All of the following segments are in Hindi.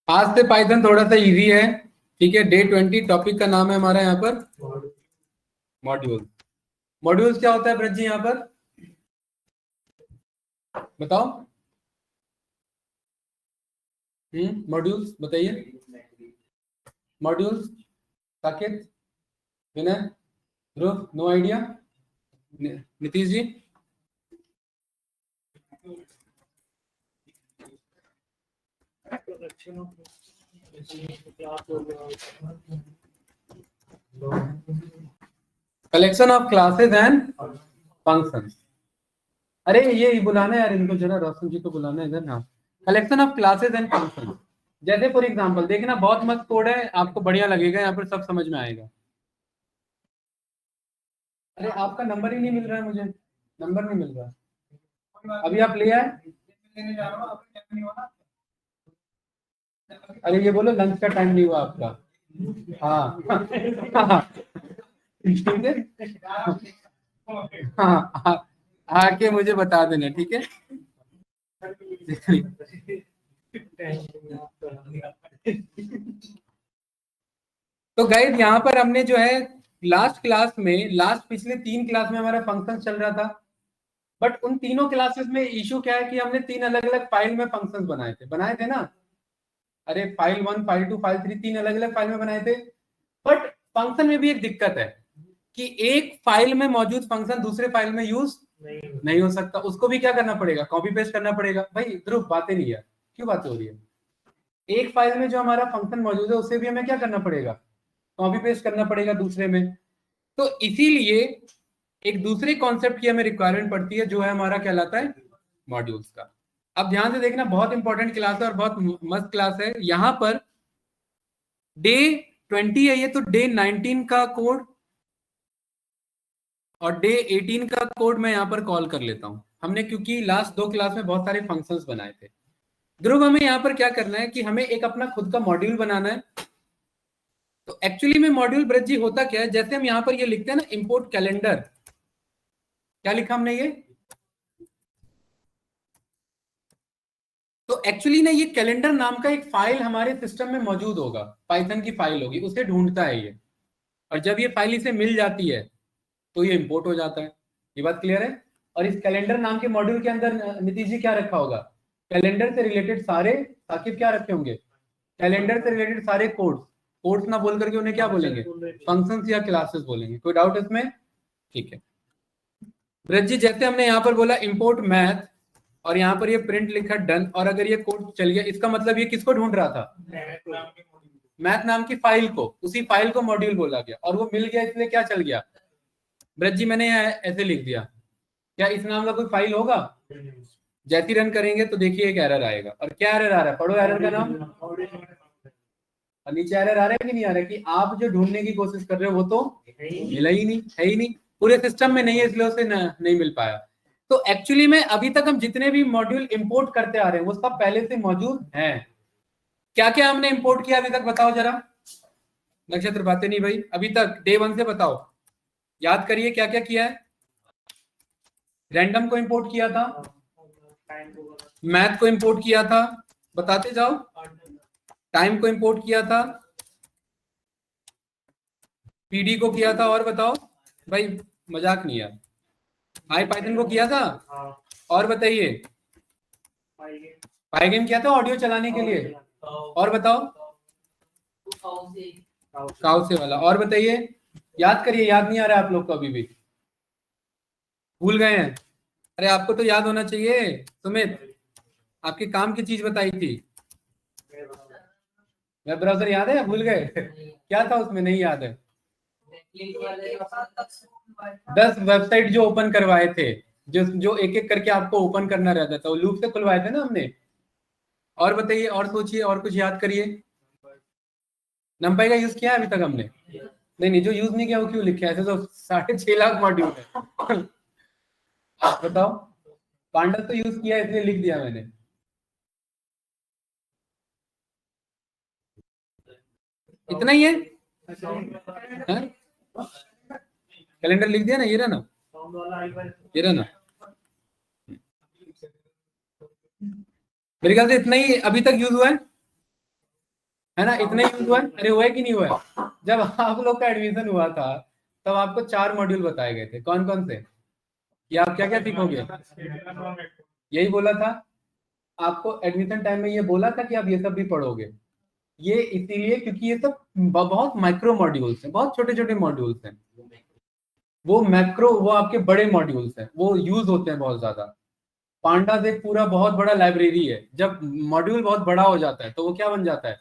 आज से पाइथन थोड़ा सा इजी है, ठीक है। डे 20 टॉपिक का नाम है हमारा यहाँ पर मॉड्यूल। मॉड्यूल्स क्या होता है ब्रज जी यहाँ पर बताओ। मॉड्यूल्स बताइए। Modules Saket, Vinay, Dhruv, no idea. Nitish ji collection of classes and functions. अरे ये बुलाना है यार इनको, जरा रोशन जी को बुलाना है इधर। हाँ, collection of classes and functions. जैसे फॉर एग्जांपल देखना, बहुत मस्त कोड है, आपको बढ़िया लगेगा, यहाँ पर सब समझ में आएगा। अरे आपका नंबर ही नहीं मिल रहा है मुझे, नंबर नहीं मिल रहा। अभी आप ले आए। अरे ये बोलो लंच का टाइम नहीं हुआ आपका। हाँ ठीक है। हाँ आके मुझे बता देना, ठीक है। तो गाइस यहाँ पर हमने जो है लास्ट क्लास में, लास्ट पिछले 3 क्लास में हमारा फंक्शन चल रहा था, बट उन तीनों क्लासेस में इशू क्या है कि हमने 3 अलग अलग फाइल में फंक्शंस बनाए थे ना। अरे फाइल 1, फाइल 2, फाइल 3, 3 अलग अलग फाइल में बनाए थे। बट फंक्शन में भी एक दिक्कत है कि एक फाइल में मौजूद फंक्शन दूसरे फाइल में यूज नहीं हो सकता। उसको भी क्या करना पड़ेगा, कॉपी पेस्ट करना पड़ेगा। भाई ध्रुव बातें नहीं है, क्यों बातें हो रही है। एक फाइल में जो हमारा फंक्शन मौजूद है उसे भी हमें क्या करना पड़ेगा, कॉपी पेस्ट करना पड़ेगा दूसरे में। तो इसीलिए एक दूसरे कॉन्सेप्ट की हमें रिक्वायरमेंट पड़ती है, जो है हमारा कहलाता है मॉड्यूल्स का। अब ध्यान से देखना, बहुत इंपॉर्टेंट क्लास है और बहुत मस्त क्लास है। यहां पर डे 20 है ये, तो डे 19 का कोड और डे 18 का कोड मैं यहाँ पर कॉल कर लेता हूं। हमने क्योंकि लास्ट 2 क्लास में बहुत सारे फंक्शंस बनाए थे। ध्रुव हमें यहाँ पर क्या करना है कि हमें एक अपना खुद का मॉड्यूल बनाना है। तो एक्चुअली में मॉड्यूल ब्रज जी होता क्या है, जैसे हम यहाँ पर ये लिखते हैं ना इंपोर्ट कैलेंडर, क्या लिखा हमने ये, तो एक्चुअली ना ये कैलेंडर नाम का एक फाइल हमारे सिस्टम में मौजूद होगा, पाइथन की फाइल होगी, उसे ढूंढता है ये। और जब ये फाइल इसे मिल जाती है तो ये इंपोर्ट हो जाता है। ये बात क्लियर है। और इस कैलेंडर नाम के मॉड्यूल के अंदर नीतीश जी क्या रखा होगा, कैलेंडर से रिलेटेड सारे, साकिब क्या रखे होंगे, कैलेंडर से रिलेटेड सारे कोड्स। कोड्स ना बोल करके उन्हें क्या बोलेंगे, फंक्शंस या क्लासेस बोलेंगे। कोई डाउट इसमें, ठीक है। ब्रज जी जैसे हमने यहाँ पर बोला इंपोर्ट मैथ, और यहाँ पर ये प्रिंट लिखा डन, और अगर ये कोड चल गया, इसका मतलब ये किसको ढूंढ रहा था, मैथ नाम की फाइल को। उसी फाइल को मॉड्यूल बोला गया और वो मिल गया, इसलिए क्या चल गया। ब्रज जी मैंने ऐसे लिख दिया, क्या इस नाम का कोई फाइल होगा। जैसे रन करेंगे तो देखिए एक एरर आएगा, और क्या एरर आ रहा है, पढ़ो एरर का नाम। और नीचे एरर आ रहा है कि नहीं आ रहा है, कि आप जो ढूंढने की कोशिश कर रहे हो वो तो मिला ही नहीं, है ही नहीं, पूरे सिस्टम में नहीं है, इसलिए उसे नहीं मिल पाया। तो एक्चुअली में अभी तक हम जितने भी मॉड्यूल इंपोर्ट करते आ रहे हैं वो सब पहले से मौजूद हैं। क्या क्या हमने इंपोर्ट किया अभी तक बताओ जरा। नक्षत्र बातें नहीं भाई, अभी तक डे 1 से बताओ, याद करिए क्या क्या किया है। रैंडम को इंपोर्ट किया था, मैथ को इंपोर्ट किया था, बताते जाओ, टाइम को इंपोर्ट किया था, पीडी को किया था, और बताओ भाई, मजाक नहीं यार, हाई पाइथन को किया था, और बताइए, पाइगेम किया था ऑडियो चलाने के लिए, और बताओ काउ से वाला, और बताइए, याद करिए, याद नहीं आ रहा है आप लोग को अभी भी, भूल गए हैं। अरे आपको तो याद होना चाहिए सुमित, आपके काम की चीज बताई थी। वेब ब्राउजर याद है या भूल गए क्या था उसमें, नहीं याद है। 10 वेबसाइट जो ओपन करवाए थे, जो जो एक एक करके आपको ओपन करना रहता था, वो लूप से खुलवाए थे ना हमने। और बताइए, और सोचिए, और कुछ याद करिए। नंपाई का यूज किया है अभी तक हमने, नहीं नहीं, जो यूज नहीं किया वो क्यों लिखे, ऐसे तो 6.5 लाख मॉड्यूल है आप बताओ। पांडव तो यूज किया इसलिए लिख दिया मैंने। इतना ही है, कैलेंडर लिख दिया ना, ये रहा ना, ये रहा ना, मेरे ख्याल से इतना ही अभी तक यूज हुआ है। है ना, इतना यूज हुआ है। अरे हुआ है कि नहीं हुआ है? जब आप लोग का एडमिशन हुआ था तब आपको 4 मॉड्यूल बताए गए थे, कौन कौन से, कि आप क्या क्या सीखोगे, यही बोला था आपको एडमिशन टाइम में, ये बोला था कि आप ये सब भी पढ़ोगे। ये इसीलिए क्योंकि ये सब बहुत माइक्रो मॉड्यूल्स हैं, बहुत छोटे छोटे मॉड्यूल्स हैं। वो मैक्रो, वो आपके बड़े मॉड्यूल्स हैं, वो यूज होते हैं बहुत ज्यादा। पांडास एक पूरा बहुत बड़ा लाइब्रेरी है। जब मॉड्यूल बहुत बड़ा हो जाता है तो वो क्या बन जाता है,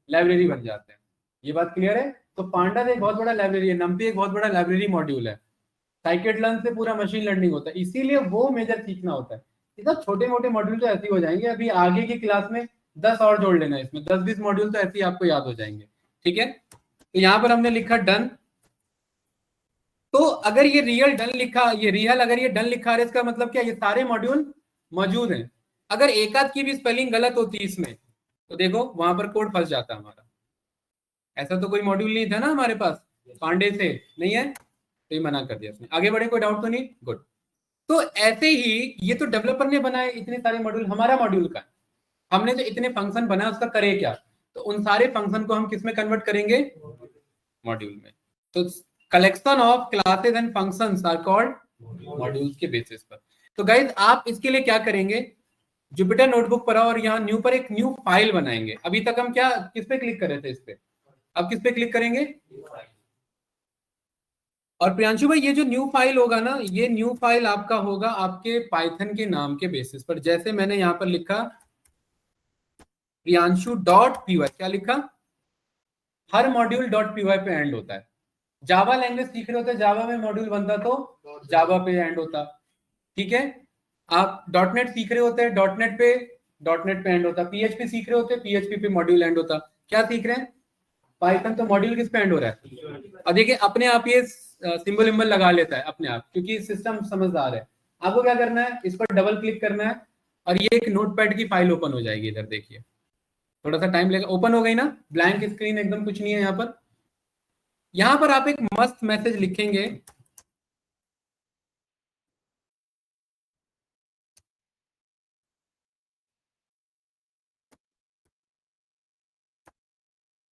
लाइब्रेरी बन जाते हैं। ये बात क्लियर है? तो पांडास एक बहुत बड़ा लाइब्रेरी है, नंपी एक बहुत बड़ा लाइब्रेरी मॉड्यूल है। साइकिट लर्न से पूरा मशीन लर्निंग होता है, इसीलिए वो मेजर सीखना होता है। ये सब छोटे मोटे मॉड्यूल तो ऐसे ही हो जाएंगे, अभी आगे की क्लास में 10 और जोड़ लेना, इसमें 10-20 मॉड्यूल तो ऐसे ही आपको याद हो जाएंगे। ठीक है, तो यहाँ पर हमने लिखा डन। तो अगर ये रियल डन लिखा, ये रियल अगर ये डन लिखा है, इसका मतलब क्या, ये सारे मॉड्यूल मौजूद हैं। अगर एक आध की भी स्पेलिंग गलत होती है इसमें, तो देखो वहां पर कोड फंस जाता है हमारा। ऐसा तो कोई मॉड्यूल नहीं था ना हमारे पास, पांडे से नहीं है, तो ये मना कर दिया उसने। आगे बढ़े, कोई डाउट तो नहीं, गुड। तो ऐसे ही ये तो डेवलपर ने बनाए इतने सारे मॉड्यूल, हमारा मॉड्यूल का हमने जो इतने फंक्शन बनाया उसका करे क्या, तो उन सारे फंक्शन को हम किस में कन्वर्ट करेंगे, मॉड्यूल में। तो collection of classes and functions are called modules के बेसिस पर। तो गाइज आप इसके लिए क्या करेंगे, जुपिटर नोटबुक पर आओ और यहाँ न्यू पर एक न्यू फाइल बनाएंगे। अभी तक हम क्या, किस पे क्लिक कर रहे थे, इस पे, अब किस पे क्लिक करेंगे, और प्रियांशु भाई ये जो न्यू फाइल होगा ना, ये न्यू फाइल आपका होगा आपके पाइथन के नाम के बेसिस पर। जैसे मैंने यहाँ पर लिखा प्रियांशु डॉट पीवाई, क्या लिखा, हर मॉड्यूल डॉट पीवाई पे एंड होता है। जावा लैंग्वेज सीख रहे होते, जावा में मॉड्यूल बनता तो जावा पे एंड होता। ठीक है, आप डॉट नेट सीख रहे होते हैं, डॉट नेट पे एंड होता। पीएचपी सीख रहे होते, पीएचपी पे मॉड्यूल एंड होता। क्या सीख रहे हैं, पाइथन, तो मॉड्यूल किस पे एंड हो रहा है। और देखिए अपने आप ये सिंबल विम्बल लगा लेता है अपने आप, क्योंकि सिस्टम समझदार है। आपको क्या करना है, इस पर डबल क्लिक करना है और ये एक नोटपैड की फाइल ओपन हो जाएगी। इधर देखिए, थोड़ा सा टाइम लगेगा, ओपन हो गई ना, ब्लैंक स्क्रीन एकदम, कुछ नहीं है यहाँ पर। यहाँ पर आप एक मस्त मैसेज लिखेंगे,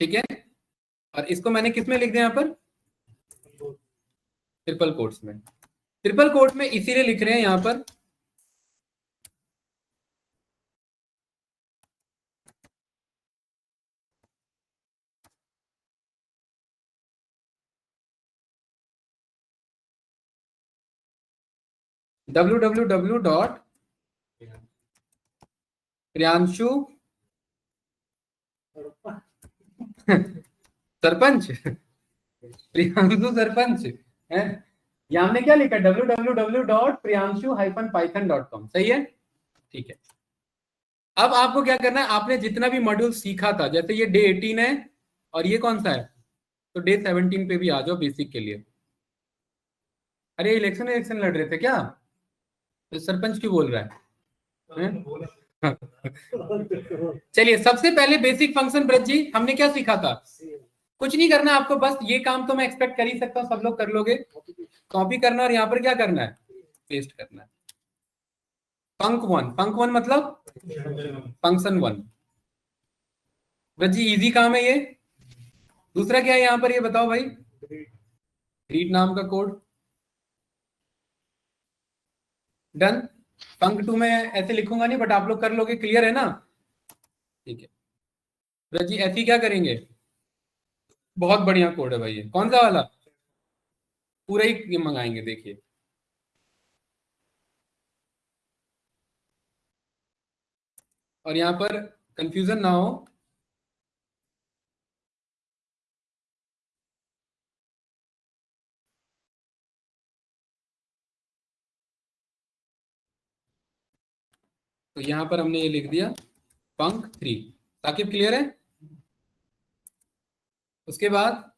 ठीक है, और इसको मैंने किस में लिख दिया, यहाँ पर ट्रिपल कोट्स में। ट्रिपल कोट में इसीलिए लिख रहे हैं यहाँ पर, www डॉट प्रियांशु सरपंच, प्रियांशु सरपंच है। यहाँ हमने क्या लिखा, www dot Priyanshu hyphen Python dot com, सही है, ठीक है। अब आपको क्या करना है, आपने जितना भी मॉड्यूल सीखा था, जैसे ये डे 18 है और ये कौन सा है, तो डे 17 पे भी आ जाओ बेसिक के लिए। अरे इलेक्शन इलेक्शन लड़ रहे थे क्या, तो सरपंच क्यों बोल रहा है? चलिए सबसे पहले बेसिक फंक्शन, ब्रज जी हमने क्या सीखा था, कुछ नहीं करना आपको, बस ये काम तो मैं एक्सपेक्ट कर ही सकता हूँ सब लोग कर लोगे, कॉपी करना और यहाँ पर क्या करना है, पेस्ट करना है। पंक वन मतलब फंक्शन वन। ब्रज जी इजी काम है ये। दूसरा क्या है यहाँ पर, ये बताओ भाई, ग्रीट नाम का कोड, डन। पंक टू में ऐसे लिखूंगा नहीं, बट आप लोग कर लोगे, क्लियर है ना, ठीक है। ब्रज जी ऐसे ही क्या करेंगे, बहुत बढ़िया कोड है भाई, ये कौन सा वाला, पूरा ही मंगाएंगे, देखिए। और यहाँ पर कंफ्यूजन ना हो, तो यहाँ पर हमने ये लिख दिया पंक 3। ताकिब क्लियर है? उसके बाद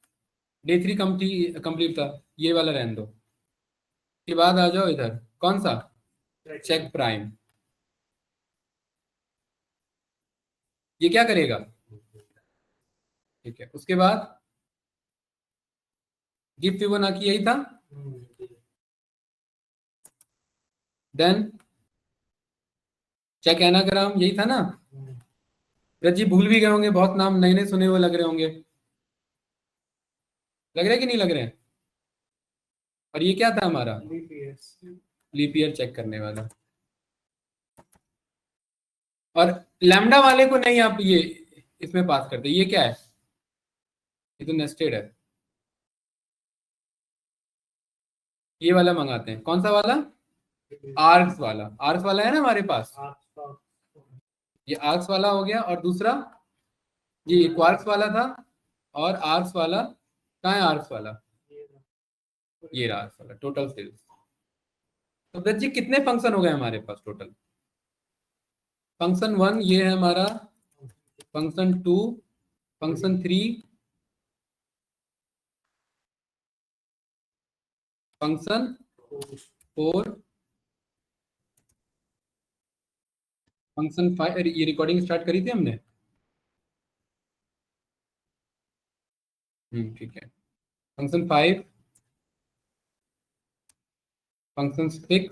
डे 3 कंप्लीट था, ये वाला रहने दो। उसके बाद आ जाओ इधर, कौन सा, चेक प्राइम। ये क्या करेगा, ठीक है। उसके बाद गिव फिबोनाची, यही था। देन चेक एनाग्राम, यही था ना। रजी भूल भी गए होंगे, बहुत नाम नए नए सुने हुए लग रहे होंगे, लग रहा है कि नहीं लग रहे हैं? और ये क्या था हमारा? लीप ईयर चेक करने वाला। और लैम्डा वाले को नहीं आप ये इसमें पास करते, ये क्या है? ये तो नेस्टेड है। ये वाला मंगाते हैं, कौन सा वाला? आर्क्स वाला। आर्क्स वाला है ना हमारे पास, ये आर्क्स वाला हो गया। और दूसरा ये क्वार्क्स वाला था, और आर्क्स वाला कहाँ है? आर्क्स वाला ये रहा, आर्क्स वाला। Total sales. तो दत्त जी कितने फंक्शन हो गए हमारे पास टोटल? फंक्शन 1 ये है हमारा, फंक्शन 2, फंक्शन 3, फंक्शन 4, फंक्शन 5। ये रिकॉर्डिंग स्टार्ट करी थी हमने? ठीक है। Function 5, function 6,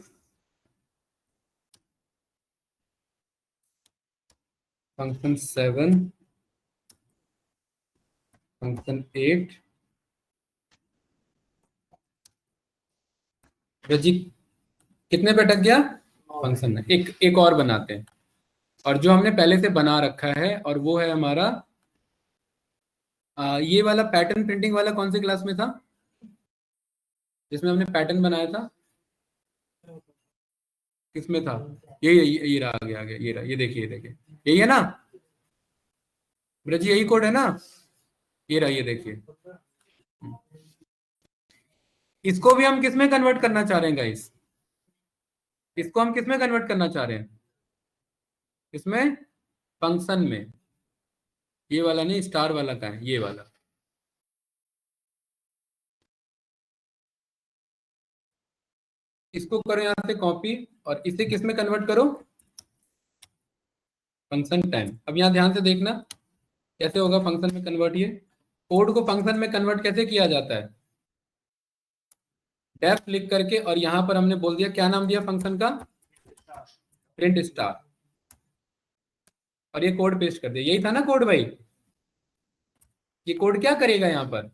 function 7, function 8। रजी कितने पे अटक गया? फंक्शन में। एक और बनाते हैं, और जो हमने पहले से बना रखा है, और वो है हमारा ये वाला पैटर्न प्रिंटिंग वाला कौन सी क्लास में था जिसमें हमने पैटर्न बनाया था? किसमें था? ये रहा, आ गया ये रहा, ये देखिए, ये देखिए, यही है ना ब्रज? यही कोड है ना? ये रहा, ये देखिए। इसको भी हम किस में कन्वर्ट करना चाह रहे हैं गाइस? इसको हम किस में कन्वर्ट करना चाह रहे हैं? इसमें फंक्शन में। ये वाला नहीं, स्टार वाला का है, ये वाला। इसको करो यहां से कॉपी, और इसे किस में कन्वर्ट करो? Function time. अब यहां ध्यान से देखना कैसे होगा फंक्शन में कन्वर्ट। ये कोड को फंक्शन में कन्वर्ट कैसे किया जाता है? डेफ लिख करके, और यहां पर हमने बोल दिया, क्या नाम दिया फंक्शन का? Print star. और ये कोड पेस्ट कर दिया। यही था ना कोड भाई? ये कोड क्या करेगा यहाँ पर?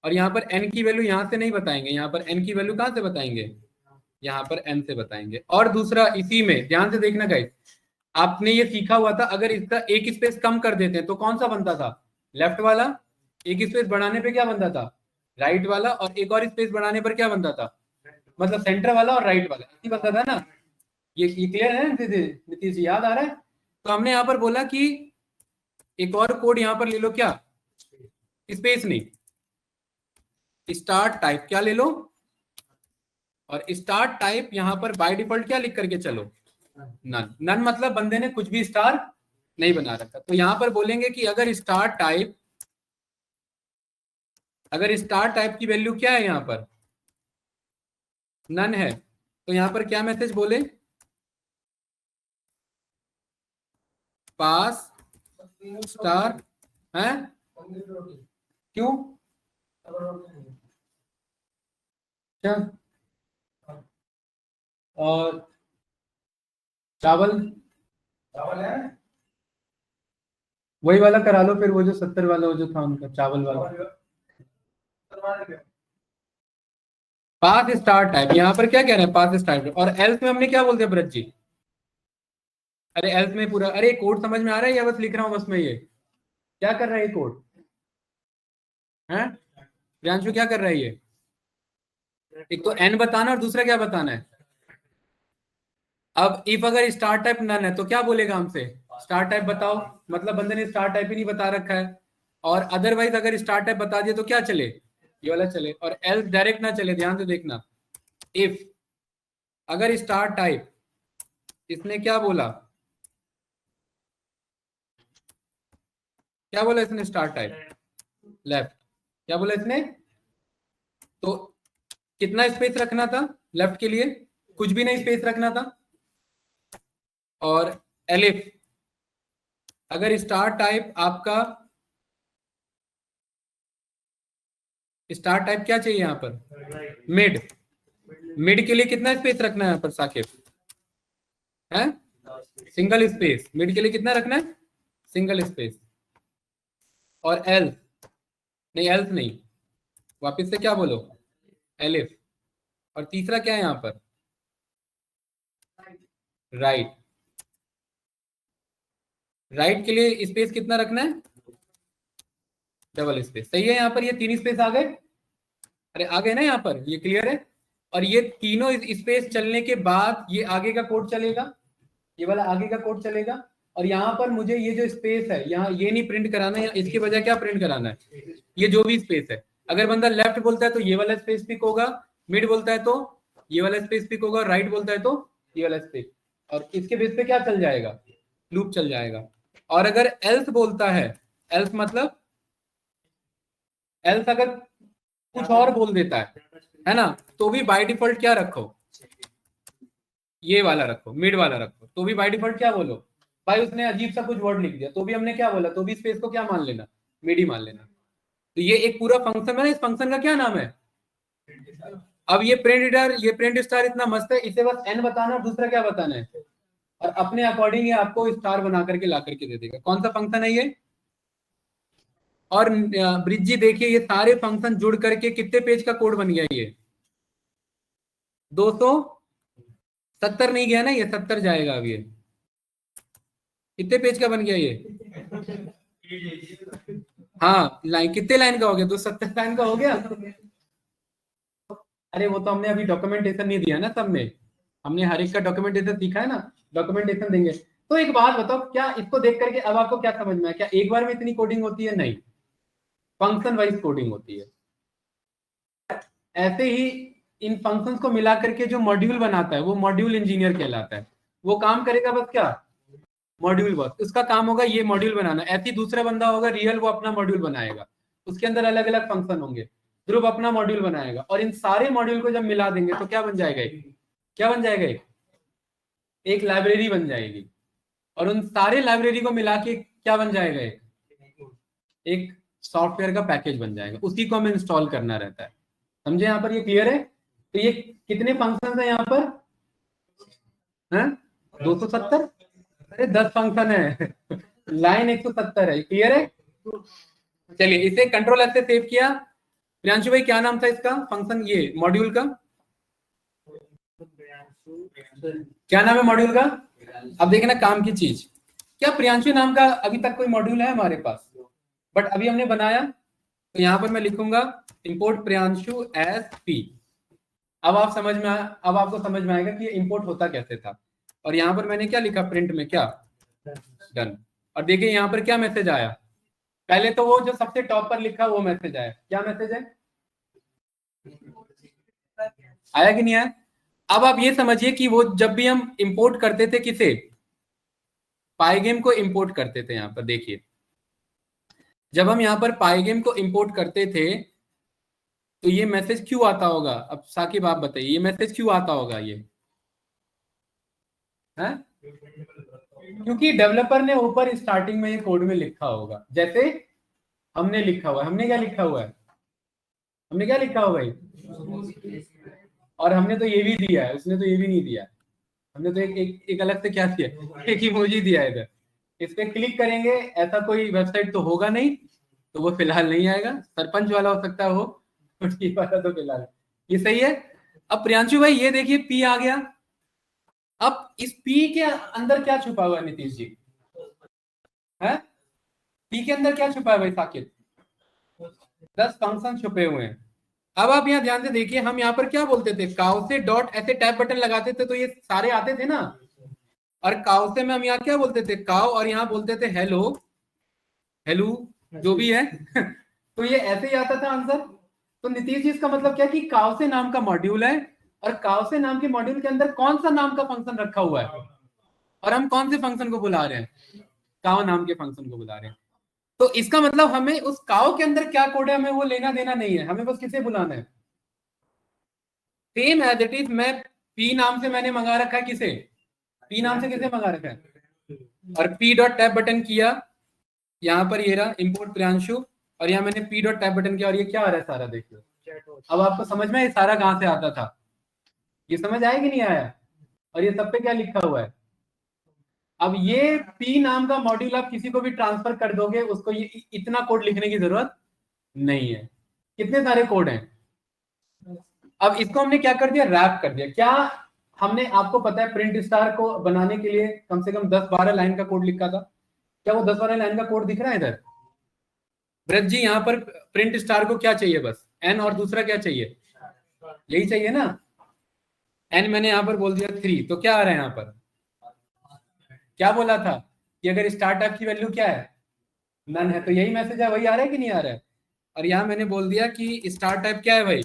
और यहाँ पर n की वैल्यू यहाँ से नहीं बताएंगे, यहाँ पर n की वैल्यू कहाँ से बताएंगे? यहाँ पर n से बताएंगे। और दूसरा, इसी में ध्यान से देखना गाइस, आपने ये सीखा हुआ था, अगर इसका एक स्पेस कम कर देते हैं तो कौन सा बनता था? लेफ्ट वाला। एक स्पेस बढ़ाने पे क्या बनता था? राइट वाला। और एक और स्पेस बढ़ाने पर क्या बनता था? मतलब सेंटर वाला और राइट वाला, ऐसी बनता था ना? ये क्लियर है नीतीश जी, याद आ रहा है? तो हमने यहाँ पर बोला कि एक और कोड यहाँ पर ले लो, क्या? स्पेस नहीं, स्टार टाइप क्या ले लो? और स्टार टाइप यहां पर बाय डिफॉल्ट क्या लिख करके चलो? नन। नन मतलब बंदे ने कुछ भी स्टार नहीं बना रखा। तो यहां पर बोलेंगे कि अगर स्टार टाइप की वैल्यू क्या है यहां पर? नन है। तो यहां पर क्या मैसेज बोले? पास स्टार है। क्यों? क्या? और चावल है, वही वाला करा लो फिर, वो जो 70 वाला वो जो था उनका चावल वाला। पास स्टार टाइप, यहाँ पर क्या कह रहे हैं? पास स्टार टाइप। और एल्स में हमने क्या बोलते हैं ब्रज जी? अरे एल्स में पूरा, अरे कोड समझ में आ रहा है या बस लिख रहा हूँ बस मैं? ये क्या कर रहा है ये कोड? है प्रियांशु, क्या कर रहा है ये? एक तो एन बताना और दूसरा क्या बताना है? अब इफ अगर स्टार टाइप नन है तो क्या बोलेगा हमसे? स्टार टाइप बताओ। मतलब बंदे ने स्टार टाइप ही नहीं बता रखा है। और अदरवाइज अगर स्टार टाइप बता दिए तो क्या चले? ये वाला चले। और एल्स डायरेक्ट ना चले, ध्यान से देखना। इफ अगर स्टार टाइप, इसने क्या बोला? क्या बोला इसने? Star type left. क्या बोला इसने? तो कितना स्पेस रखना था लेफ्ट के लिए? कुछ भी नहीं स्पेस रखना था। और एलिफ अगर स्टार टाइप आपका, स्टार टाइप क्या चाहिए यहाँ पर? मिड। मिड के लिए कितना स्पेस रखना है यहाँ पर साकिब? है सिंगल स्पेस। मिड के लिए कितना रखना है? सिंगल स्पेस, और एल्स नहीं, एल्स नहीं, वापस से क्या बोलो, एलिफ, और तीसरा क्या है यहाँ पर, राइट। राइट के लिए स्पेस कितना रखना है, डबल स्पेस, सही है। यहाँ पर ये तीन स्पेस आ गए, अरे आ गए ना यहाँ पर, ये क्लियर है। और ये तीनों स्पेस चलने के बाद ये आगे का कोड चलेगा, ये वाला आगे का कोड चलेगा। और यहाँ पर मुझे ये जो स्पेस है यहाँ ये नहीं प्रिंट कराना है, इसके बजाय क्या प्रिंट कराना है, ये जो भी स्पेस है। अगर बंदा लेफ्ट बोलता है तो ये वाला स्पेस पिक होगा, मिड बोलता है तो ये वाला स्पेस पिक होगा, राइट बोलता है तो ये वाला स्पेस, और इसके बेस पे क्या चल जाएगा, लूप चल जाएगा। और अगर एल्स बोलता है, एल्स मतलब एल्स अगर कुछ और बोल देता है ना, तो भी बाय डिफॉल्ट क्या रखो, ये वाला रखो, मिड वाला रखो, तो भी बाय डिफॉल्ट क्या बोलो। भाई उसने अजीब सा कुछ वर्ड लिख दिया तो भी हमने क्या बोला, तो भी स्पेस को क्या मान लेना, मिड ही मान लेना। तो ये एक पूरा फंक्शन है ना, इस फंक्शन का क्या नाम है। अब ये प्रिंट स्टार इतना मस्त है, इसे बस एन बताना और दूसरा क्या बताना है, और अपने अकॉर्डिंग ये आपको स्टार बना करके ला करके दे देगा। कौन सा फंक्शन है ये। और ब्रिज जी देखिए ये सारे फंक्शन जुड़ करके कितने पेज का कोड बन गया, ये 270 नहीं गया ना, ये 70 जाएगा अब। ये कितने पेज का बन गया ये, हाँ लाइन कितने लाइन का हो गया, 270 लाइन का हो गया। अरे वो तो हमने अभी डॉक्यूमेंटेशन नहीं दिया ना सब में, हमने हर एक का डॉक्यूमेंटेशन सीखा है ना, डॉक्यूमेंटेशन देंगे। तो एक बात बताओ, क्या इसको देख करके अब आपको क्या समझ में आया, क्या एक बार में इतनी कोडिंग होती है, नहीं, फंक्शन वाइज कोडिंग होती है। ऐसे ही इन फंक्शंस को मिला करके जो मॉड्यूल बनाता है वो मॉड्यूल इंजीनियर कहलाता है। वो काम करेगा बस क्या, मॉड्यूल, बस उसका काम होगा ये मॉड्यूल बनाना। ऐसे ही दूसरा बंदा होगा रियल, वो अपना मॉड्यूल बनाएगा, उसके अंदर अलग अलग फंक्शन होंगे। ध्रुव अपना मॉड्यूल बनाएगा, और इन सारे मॉड्यूल को जब मिला देंगे तो क्या बन जाएगा, क्या बन जाएगा, एक लाइब्रेरी बन जाएगी। और उन सारे लाइब्रेरी को मिला के क्या बन जाएगा, एक सॉफ्टवेयर का पैकेज बन जाएगा, उसी को हमें इंस्टॉल करना रहता है। समझे यहाँ पर, ये क्लियर है। तो ये कितने फंक्शन है यहाँ पर, है 270, अरे 10 फंक्शन है लाइन 170 है, क्लियर है। चलिए इसे कंट्रोल एस से सेव किया। प्रियांशु भाई क्या नाम था इसका फंक्शन, ये मॉड्यूल का क्या नाम है, मॉड्यूल का। अब देखना काम की चीज, क्या प्रियांशु नाम का अभी तक कोई मॉड्यूल है हमारे पास, बट अभी हमने बनाया। तो यहाँ पर मैं लिखूंगा इंपोर्ट प्रियांशु एज पी। अब आप समझ में अब आपको समझ में आएगा कि ये इंपोर्ट होता कैसे था। और यहाँ पर मैंने क्या लिखा प्रिंट में, क्या डन। और देखिए यहाँ पर क्या मैसेज आया, पहले तो वो जो सबसे टॉप पर लिखा वो मैसेज आया, क्या मैसेज है, आया कि नहीं आया। अब आप ये समझिए कि वो जब भी हम इंपोर्ट करते थे किसे, पाइगेम को इंपोर्ट करते थे। यहाँ पर देखिए जब हम यहाँ पर पाइगेम को इंपोर्ट करते थे तो ये मैसेज क्यों आता होगा। अब साकिब आप बताइए ये मैसेज क्यों आता होगा, ये है क्योंकि डेवलपर ने ऊपर स्टार्टिंग में ये कोड में लिखा होगा, जैसे हमने लिखा हुआ है। हमने क्या लिखा हुआ है, हमने क्या लिखा हुआ है, और हमने तो ये भी दिया है, उसने तो ये भी नहीं दिया। हमने तो एक अलग से क्या दिया, एक इमोजी दिया है इधर। इस पे क्लिक करेंगे, ऐसा कोई वेबसाइट तो होगा नहीं, तो वो फिलहाल नहीं आएगा। सरपंच वाला हो सकता है वो, ये वाला तो फिलहाल ये सही है। अब प्रियांशु भाई ये देखिए पी आ गया। अब इस पी के अंदर क्या छुपा हुआ है नीतीश जी, है पी के अंदर क्या छुपा है भाई साकिब, 10 फंक्शन छुपे हुए हैं। अब आप यहाँ ध्यान से देखिए, हम यहाँ पर क्या बोलते थे, काउ से डॉट ऐसे टैब बटन लगाते थे तो ये सारे आते थे ना। और काउ से में हम यहाँ क्या बोलते थे, काउ, और यहाँ बोलते थे हेलो, हेलो जो भी है तो ये ऐसे ही आता था आंसर। तो नीतीश जी इसका मतलब क्या कि काउ से नाम का मॉड्यूल है, और काउ से नाम के मॉड्यूल के अंदर कौन सा नाम का फंक्शन रखा हुआ है, और हम कौन से फंक्शन को बुला रहे हैं, काउ नाम के फंक्शन को बुला रहे हैं। तो इसका मतलब हमें उस काउ के अंदर क्या कोड है हमें वो लेना देना नहीं है, हमें बस किसे बुलाना है, सेम एज इट इज। मैं पी नाम से मैंने मंगा रखा है किसे, पी नाम से किसे मंगा रखा है, और पी डॉट टैब बटन किया, यहाँ पर ये रहा इंपोर्ट प्रियांशु, और यहाँ मैंने पी डॉट टैब बटन किया, और ये क्या आ रहा है सारा देखिए। अब आपको समझ में ये सारा कहां से आता था, ये समझ आया कि नहीं आया। और ये सब पे क्या लिखा हुआ है, अब ये P नाम का मॉड्यूल आप किसी को भी ट्रांसफर कर दोगे, उसको ये इतना कोड लिखने की जरूरत नहीं है। कितने सारे कोड हैं। अब इसको हमने क्या कर दिया, रैप कर दिया। क्या हमने, आपको पता है प्रिंट स्टार को बनाने के लिए कम से कम 10-12 लाइन का कोड लिखा था। क्या वो 10-12 लाइन का कोड दिख रहा है इधर। ब्रज जी यहाँ पर प्रिंट स्टार को क्या चाहिए, बस एन, और दूसरा क्या चाहिए, यही चाहिए ना। एन मैंने यहाँ पर बोल दिया 3, तो क्या आ रहा है यहाँ पर, क्या बोला था कि अगर स्टार टाइप की वैल्यू क्या है, नन है, तो यही मैसेज है, वही आ रहा है कि नहीं आ रहा है। और यहाँ मैंने बोल दिया कि स्टार टाइप क्या है भाई,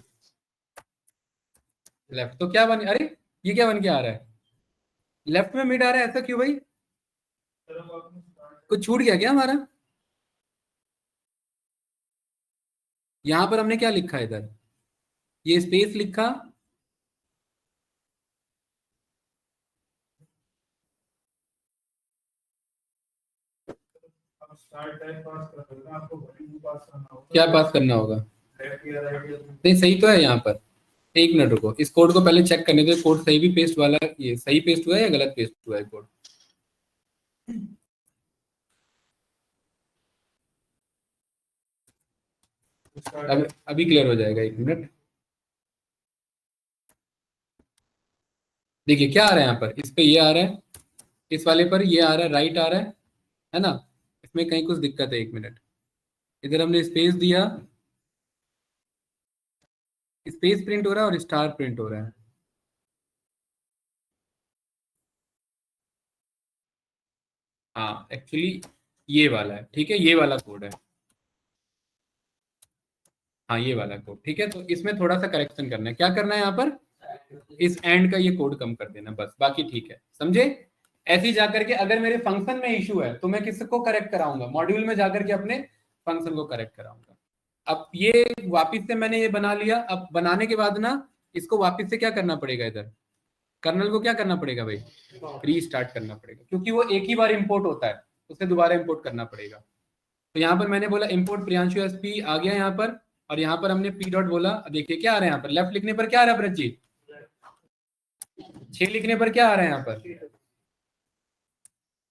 लेफ्ट, तो क्या बन, अरे ये क्या बन के आ रहा है, लेफ्ट में मिड आ रहा है, ऐसा क्यों भाई, कुछ छूट गया क्या हमारा। यहां पर हमने क्या लिखा है इधर, ये स्पेस लिखा, क्या पास करना होगा, नहीं सही तो है यहाँ पर। एक मिनट रुको, इस कोड को पहले चेक करने दो, कोड सही भी पेस्ट वाला, ये सही पेस्ट हुआ है या गलत पेस्ट हुआ है कोड। अभी क्लियर हो जाएगा, एक मिनट। देखिए क्या आ रहा है यहाँ पर, इस पे ये आ रहा है, इस वाले पर ये आ रहा है, राइट आ रहा है ना। इसमें कहीं कुछ दिक्कत है, एक मिनट। इधर हमने स्पेस दिया, स्पेस प्रिंट हो रहा है और स्टार प्रिंट हो रहा है। हाँ एक्चुअली ये वाला है, ठीक है, ये वाला कोड है। हाँ ये वाला कोड, ठीक है, तो इसमें थोड़ा सा करेक्शन करना है। क्या करना है यहाँ पर, इस एंड का ये कोड कम कर देना बस, बाकी ठीक है, समझे। ऐसे ही जाकर के अगर मेरे फंक्शन में इशू है तो मैं किसको करेक्ट कराऊंगा, मॉड्यूल में जाकर के अपने फंक्शन को करेक्ट कराऊंगा। अब ये वापिस से मैंने ये बना लिया, अब बनाने के बाद ना इसको वापिस से क्या करना पड़ेगा, इधर कर्नल को क्या करना पड़ेगा भाई, रीस्टार्ट करना पड़ेगा, क्योंकि वो एक ही बार इंपोर्ट होता है, उसे दोबारा इंपोर्ट करना पड़ेगा। तो यहाँ पर मैंने बोला इंपोर्ट प्रियांशु एसपी आ गया यहाँ पर, और यहाँ पर हमने पी डॉट बोला। देखिए क्या आ रहा है यहाँ पर, लेफ्ट लिखने पर क्या आ रहा है ब्रज जी, 6 लिखने पर क्या आ रहा है यहाँ पर,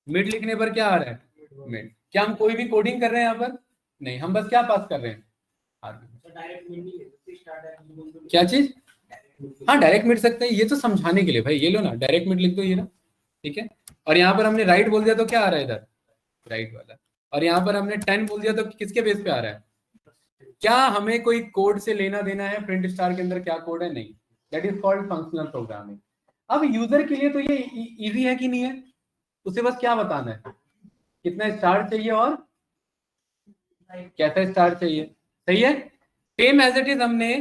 मिड लिखने पर क्या आ रहा है, मिड। क्या हम कोई भी कोडिंग कर रहे हैं यहाँ पर, नहीं, हम बस क्या पास कर रहे हैं, क्या चीज, हाँ डायरेक्ट मिट सकते हैं, ये तो समझाने के लिए भाई, ये लो ना डायरेक्ट मिट लिख दो, ये ना, ठीक है। और यहाँ पर हमने राइट बोल दिया तो क्या आ रहा है इधर, राइट वाला। और यहाँ पर हमने 10 बोल दिया तो किसके बेस पे आ रहा है, क्या हमें कोई कोड से लेना देना है प्रिंट स्टार के अंदर क्या कोड है, नहीं, that is called functional programming. अब यूजर के लिए तो ये इजी है कि नहीं है, उसे बस क्या बताना है, कितना स्टार चाहिए और कैसा स्टार चाहिए, सही है। सेम एज इट इज हमने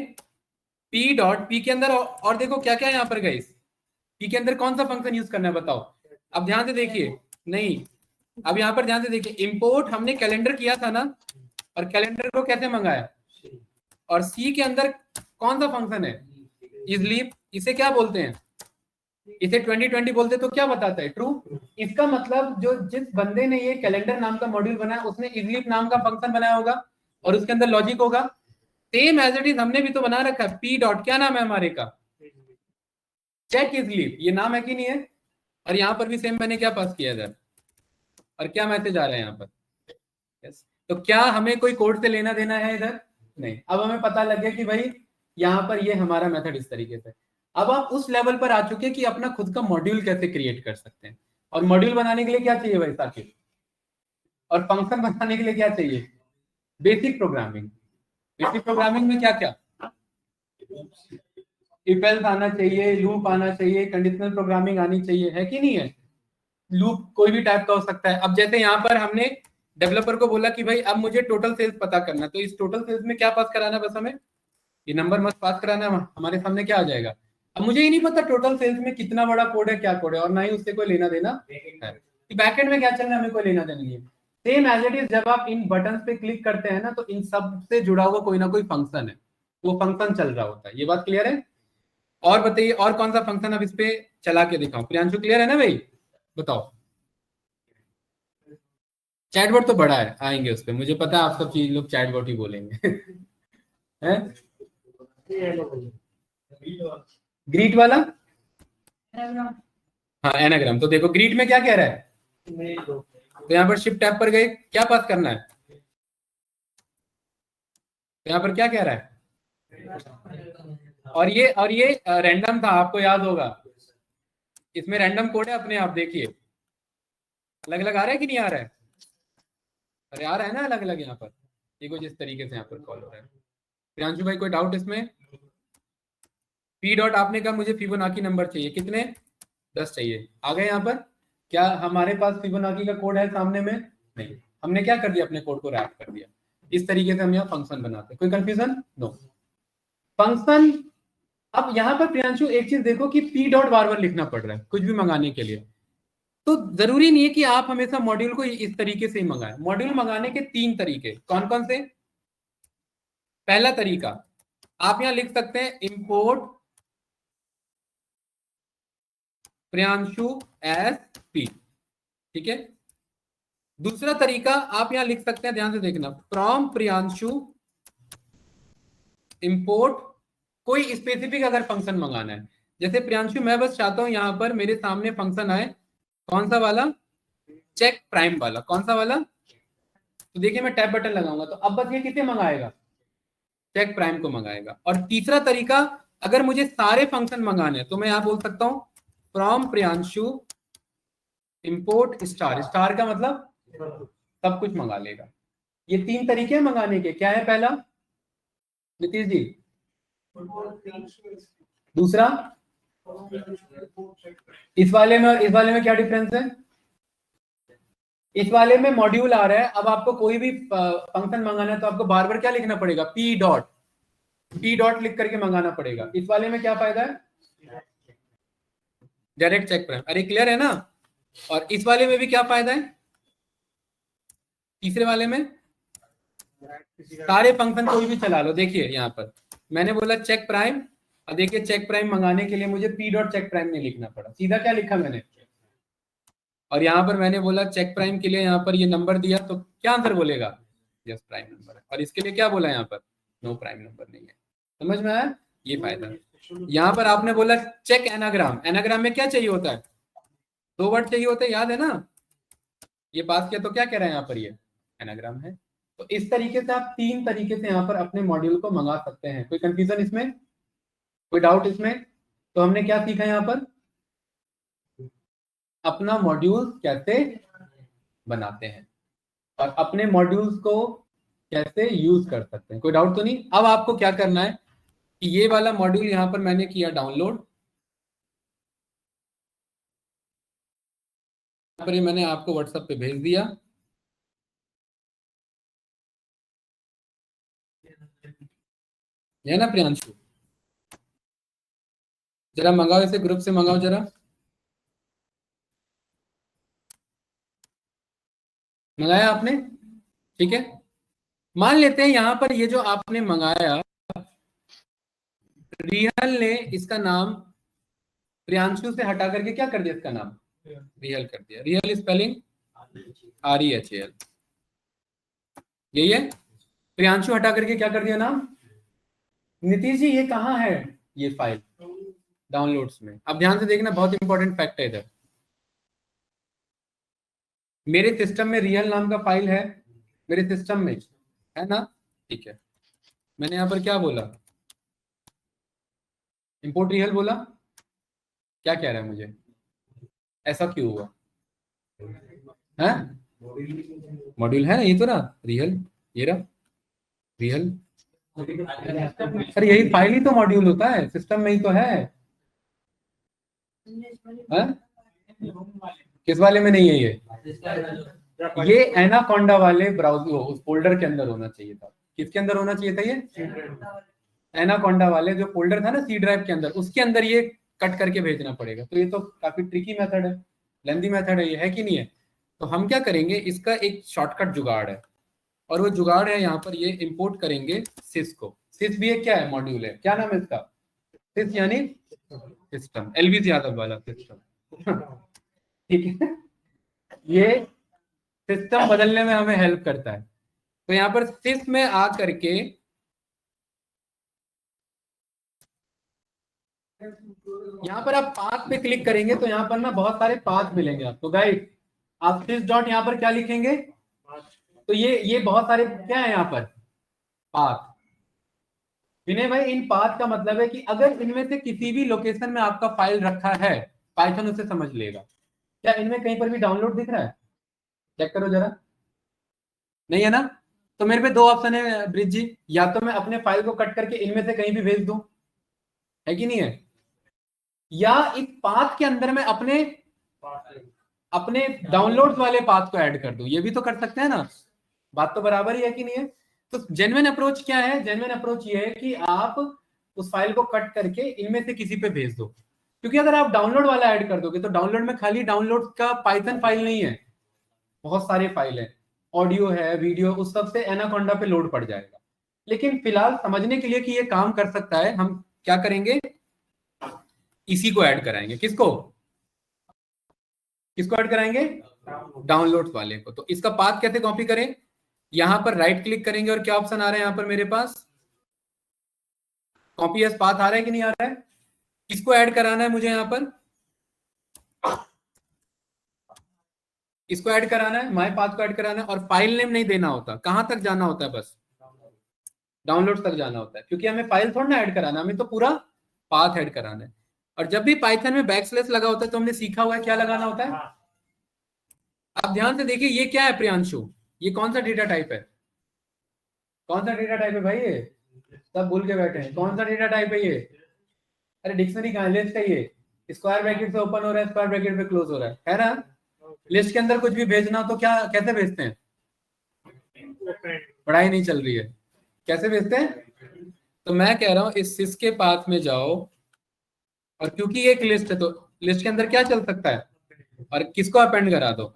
पी डॉट पी के अंदर, और देखो क्या क्या है यहाँ पर गाइस, पी के अंदर कौन सा फंक्शन यूज करना है बताओ। अब ध्यान से देखिए, नहीं, अब यहाँ पर ध्यान से देखिए, इंपोर्ट हमने कैलेंडर किया था ना, और कैलेंडर को कैसे मंगाया, और सी के अंदर कौन सा फंक्शन है, इजलीप, इसे क्या बोलते हैं, इसे 2020 बोलते, तो क्या बताता है, ट्रू। इसका मतलब जो जिस बंदे ने ये कैलेंडर नाम का मॉड्यूल बनाया, उसने इजलीप नाम का फंक्शन बनाया होगा, और उसके अंदर लॉजिक होगा। सेम एज इट इज हमने भी तो बना रखा है, पी डॉट क्या नाम है हमारे का, चेक इजलीप, ये नाम है कि नहीं है। और यहाँ पर भी सेम मैंने क्या पास किया इधर, और क्या मैसेज आ रहा है यहाँ पर, yes. तो क्या हमें कोई कोड से लेना देना है इधर, नहीं। अब हमें पता लग गया कि भाई यहाँ पर ये हमारा मेथड इस तरीके से। अब आप उस लेवल पर आ चुके हैं कि अपना खुद का मॉड्यूल कैसे क्रिएट कर सकते हैं। और मॉड्यूल बनाने के लिए क्या चाहिए भाई साकिब, और फंक्शन बनाने के लिए क्या चाहिए, बेसिक प्रोग्रामिंग। बेसिक प्रोग्रामिंग में क्या क्या, इफ एल्स आना चाहिए, लूप आना चाहिए, कंडीशनल प्रोग्रामिंग आनी चाहिए, है कि नहीं है। लूप कोई भी टाइप का हो सकता है। अब जैसे यहाँ पर हमने डेवलपर को बोला कि भाई अब मुझे टोटल सेल्स पता करना, तो इस टोटल सेल्स में क्या पास कराना, बस हमें ये नंबर मस्त पास कराना, हमारे सामने क्या आ जाएगा। अब मुझे ही नहीं पता टोटल सेल्स में कितना बड़ा कोड है, क्या कोड है, और ना ही उससे कोई लेना देना है, बैकएंड में क्या चल रहा है हमें कोई लेना देना नहीं है। सेम एज इट इज जब आप इन बटन पे क्लिक करते हैं ना, तो इन सब से जुड़ा हुआ कोई ना कोई फंक्शन है, वो फंक्शन चल रहा होता है। ये बात क्लियर है। और बताइए और कौन सा फंक्शन अब इस पे चला के दिखाऊं, प्रियांशु क्लियर है ना भाई, बताओ। चैटबॉट तो बड़ा है, आएंगे उस पर, मुझे पता है आप सब चीज लोग चैटबॉट ही बोलेंगे हैं, ग्रीट वाला, हाँ एनाग्राम। तो देखो ग्रीट में क्या कह रहा है, तो यहाँ पर शिफ्ट टैब पर गए, क्या पास करना है, तो यहाँ पर क्या कह रहा है, और ये रैंडम था, आपको याद होगा, इसमें रैंडम कोड है, अपने आप देखिए अलग अलग आ रहा है कि नहीं आ रहा है, अरे आ रहा है ना अलग अलग यहाँ पर, ये कुछ इस तरीके से यहाँ पर कॉल हो रहा है। प्रियांशु भाई कोई डाउट इसमें? पी डॉट आपने कहा मुझे फिबोनाची नंबर चाहिए, कितने, 10 चाहिए, आ गए यहाँ पर, क्या हमारे पास फिबोनाची का कोड है सामने में, नहीं, हमने क्या कर दिया, अपने कोड को रैप कर दिया, इस तरीके से हम यहाँ फंक्शन बनाते हैं, कोई कंफ्यूजन? नो। फंक्शन, अब यहाँ पर प्रियांशु एक चीज देखो कि पी डॉट बार बार लिखना पड़ रहा है कुछ भी मंगाने के लिए, तो जरूरी नहीं है कि आप हमेशा मॉड्यूल को इस तरीके से ही मंगाएं। मॉड्यूल मंगाने के 3 तरीके कौन कौन से? पहला तरीका आप यहां लिख सकते हैं इंपोर्ट प्रियांशु एस पी, ठीक है। दूसरा तरीका आप यहां लिख सकते हैं, ध्यान से देखना, फ्रॉम प्रियांशु इंपोर्ट कोई स्पेसिफिक अगर फंक्शन मंगाना है, जैसे प्रियांशु मैं बस चाहता हूं यहां पर मेरे सामने फंक्शन आए, कौन सा वाला, चेक प्राइम वाला, कौन सा वाला, तो देखिए मैं टैब बटन लगाऊंगा तो अब बस ये किसे मंगाएगा, चेक प्राइम को मंगाएगा। और तीसरा तरीका, अगर मुझे सारे फंक्शन मंगाने हैं तो मैं यहां बोल सकता हूं from Priyanshu import star, star का मतलब सब कुछ मंगा लेगा। ये 3 तरीके हैं मंगाने के, क्या है पहला नीतीश जी, दूसरा, इस वाले में क्या डिफरेंस है, इस वाले में मॉड्यूल आ रहा है, अब आपको कोई भी फंक्शन मंगाना है तो आपको बार बार क्या लिखना पड़ेगा, पी डॉट लिख करके मंगाना पड़ेगा। इस वाले में क्या फायदा है, डायरेक्ट चेक प्राइम, अरे क्लियर है ना। और इस वाले में भी क्या फायदा है, तीसरे वाले में सारे फंक्शन कोई भी चला लो, देखिए यहाँ पर मैंने बोला चेक प्राइम, और देखिए चेक प्राइम मंगाने के लिए मुझे पी डॉट चेक प्राइम नहीं लिखना पड़ा, सीधा क्या लिखा मैंने, और यहाँ पर मैंने बोला चेक प्राइम के लिए यहाँ पर ये नंबर दिया तो क्या आंसर बोलेगा, यस प्राइम नंबर है, और इसके लिए क्या बोला यहाँ पर, नो प्राइम नंबर नहीं है। समझ में आया, ये फायदा। यहाँ पर आपने बोला चेक एनाग्राम, एनाग्राम में क्या चाहिए होता है, 2 वर्ड चाहिए होते हैं, याद है ना, ये पास किया तो क्या कह रहा है यहाँ पर, ये एनाग्राम है। तो इस तरीके से आप 3 तरीके से यहाँ पर अपने मॉड्यूल को मंगा सकते हैं। कोई कंफ्यूजन इसमें, कोई डाउट इसमें? तो हमने क्या सीखा यहाँ पर, अपना मॉड्यूल कैसे बनाते हैं और अपने मॉड्यूल्स को कैसे यूज कर सकते हैं, कोई डाउट तो नहीं। अब आपको क्या करना है कि ये वाला मॉड्यूल यहाँ पर मैंने किया डाउनलोड, पर ये मैंने आपको व्हाट्सएप पे भेज दिया, है ना प्रियांशु, जरा मंगाओ इसे, ग्रुप से मंगाओ जरा, मंगाया आपने, ठीक है। मान लेते हैं यहाँ पर ये जो आपने मंगाया, रियल ने इसका नाम प्रियांशु से हटा करके क्या कर दिया, इसका नाम रियल कर दिया, रियल स्पेलिंग REHAL, यही है। प्रियांशु हटा करके क्या कर दिया नाम, नीतीश जी ये कहाँ है, ये फाइल डाउनलोड्स में। अब ध्यान से देखना, बहुत इंपॉर्टेंट फैक्ट है इधर, मेरे सिस्टम में रियल नाम का फाइल है, मेरे सिस्टम में है ना, ठीक है। मैंने यहाँ पर क्या बोला, इंपोर्ट रियल बोला, क्या कह रहा है मुझे, ऐसा क्यों हुआ है, मॉड्यूल है ना, ये तो ना रियल, ये रहा रियल, अरे यही फाइल ही तो मॉड्यूल होता है, सिस्टम में ही तो है, है? किस वाले में नहीं है ये एनाकोंडा वाले ब्राउजर उस फोल्डर के अंदर होना चाहिए था, किसके अंदर होना चाहिए था, ये एनाकोंडा वाले जो फोल्डर था ना सी ड्राइव के अंदर, उसके अंदर ये कट करके भेजना पड़ेगा। तो ये तो काफी ट्रिकी मेथड है, लेंदी मेथड है, ये है कि नहीं है। तो हम क्या करेंगे, इसका एक शॉर्टकट जुगाड़ है, और वो जुगाड़ है यहाँ पर, ये इंपोर्ट करेंगे सिस को, सिस भी एक क्या है, मॉड्यूल है, क्या नाम है इसका, सिस यानी सिस्टम, LV यादव वाला सिस्टम ठीक है, ये सिस्टम बदलने में हमें हेल्प करता है। तो यहाँ पर सिस में आ करके यहाँ पर आप पाथ पे क्लिक करेंगे तो यहाँ पर ना बहुत सारे पाथ मिलेंगे आपको गाइड, आप सिस डॉट यहाँ पर क्या लिखेंगे, तो ये बहुत सारे क्या है यहाँ पर पाथ। विनय भाई इन पाथ का मतलब है कि अगर इनमें से किसी भी लोकेशन में आपका फाइल रखा है, पाइथन उसे समझ लेगा। क्या इनमें कहीं पर भी डाउनलोड दिख रहा है, चेक करो जरा, नहीं है ना। तो मेरे पे दो ऑप्शन है ब्रिज जी, या तो मैं अपने फाइल को कट करके इनमें से कहीं भी भेज दूं, है कि नहीं है, या इस पाथ के अंदर मैं अपने अपने डाउनलोड्स वाले पाथ को ऐड कर दूं, ये भी तो कर सकते हैं ना। बात तो बराबर ही है कि नहीं है। तो जेन्युइन अप्रोच क्या है, जेन्युइन अप्रोच ये है कि आप उस फाइल को कट करके इनमें से किसी पे भेज दो, क्योंकि अगर आप डाउनलोड वाला ऐड कर दोगे तो डाउनलोड में खाली डाउनलोड का पाइथन फाइल नहीं है, बहुत सारे फाइल है, ऑडियो है, वीडियो, उस सब से एनाकोंडा पे लोड पड़ जाएगा। लेकिन फिलहाल समझने के लिए कि ये काम कर सकता है, हम क्या करेंगे, इसी को ऐड कराएंगे, किसको किसको ऐड कराएंगे, डाउनलोड वाले को। तो इसका पाथ कैसे कॉपी करें, यहां पर राइट क्लिक करेंगे और क्या ऑप्शन आ रहा है यहां पर मेरे पास, कॉपी एज पाथ आ रहा है कि नहीं आ रहा है। किसको ऐड कराना है मुझे, यहां पर इसको ऐड कराना है, माय पाथ को ऐड कराना है, और फाइल नेम नहीं देना होता, कहां तक जाना होता है, बस डाउनलोड तक जाना होता है, क्योंकि हमें फाइल थोड़ा ना ऐड कराना, हमें तो पूरा पाथ ऐड कराना है। और जब भी पाइथन में बैकस्लैश लगा होता है तो हमने सीखा हुआ है क्या लगाना होता है। आप ध्यान से देखिए ये क्या है प्रियांशु, ये कौन सा डेटा टाइप है, कौन सा डेटा टाइप है भाई, ये सब भूल के बैठे हैं, कौन सा डेटा टाइप है ये, अरे डिक्शनरी कहाँ है, लिस्ट है ये, स्क्वायर ब्रैकेट से ओपन हो रहा है, स्क्वायर ब्रैकेट पे क्लोज हो रहा है ना। लिस्ट के अंदर कुछ भी भेजना हो तो क्या कैसे भेजते हैं, पढ़ाई नहीं चल रही है, कैसे भेजते हैं। तो मैं कह रहा हूं इस सिस के पाथ में जाओ, और क्योंकि एक लिस्ट है तो लिस्ट के अंदर क्या चल सकता है, और किसको अपेंड करा दो,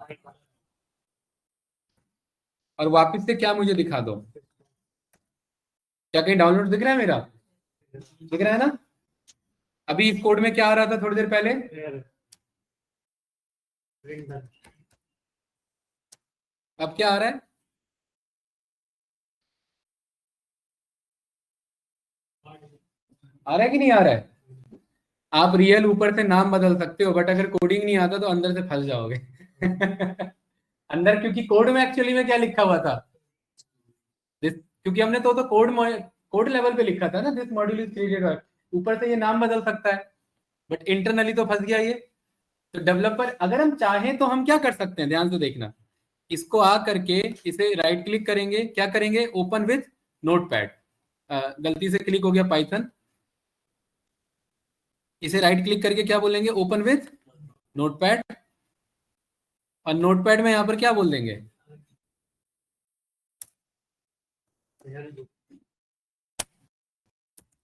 और वापस से क्या मुझे दिखा दो, क्या कहीं डाउनलोड दिख रहा है मेरा, दिख रहा है ना। अभी इस कोड में क्या आ रहा था थोड़ी देर पहले, अब क्या आ रहा है, आ रहा है कि नहीं आ रहा है। आप रियल ऊपर से नाम बदल सकते हो, बट अगर कोडिंग नहीं आता तो अंदर से फंस जाओगे अंदर, क्योंकि कोड में एक्चुअली में क्या लिखा हुआ था, क्योंकि हमने तो कोड कोड लेवल पे लिखा था ना, this module is created by, ऊपर से ये नाम बदल सकता है, बट इंटरनली तो फंस गया ये। तो डेवलपर अगर हम चाहें तो हम क्या कर सकते हैं, ध्यान से देखना, इसको आ करके इसे राइट क्लिक करेंगे, क्या करेंगे, ओपन विथ नोटपैड, गलती से क्लिक हो गया पाइथन, इसे राइट क्लिक करके क्या बोलेंगे, ओपन विथ नोटपैड, और नोटपैड में यहां पर क्या बोल देंगे,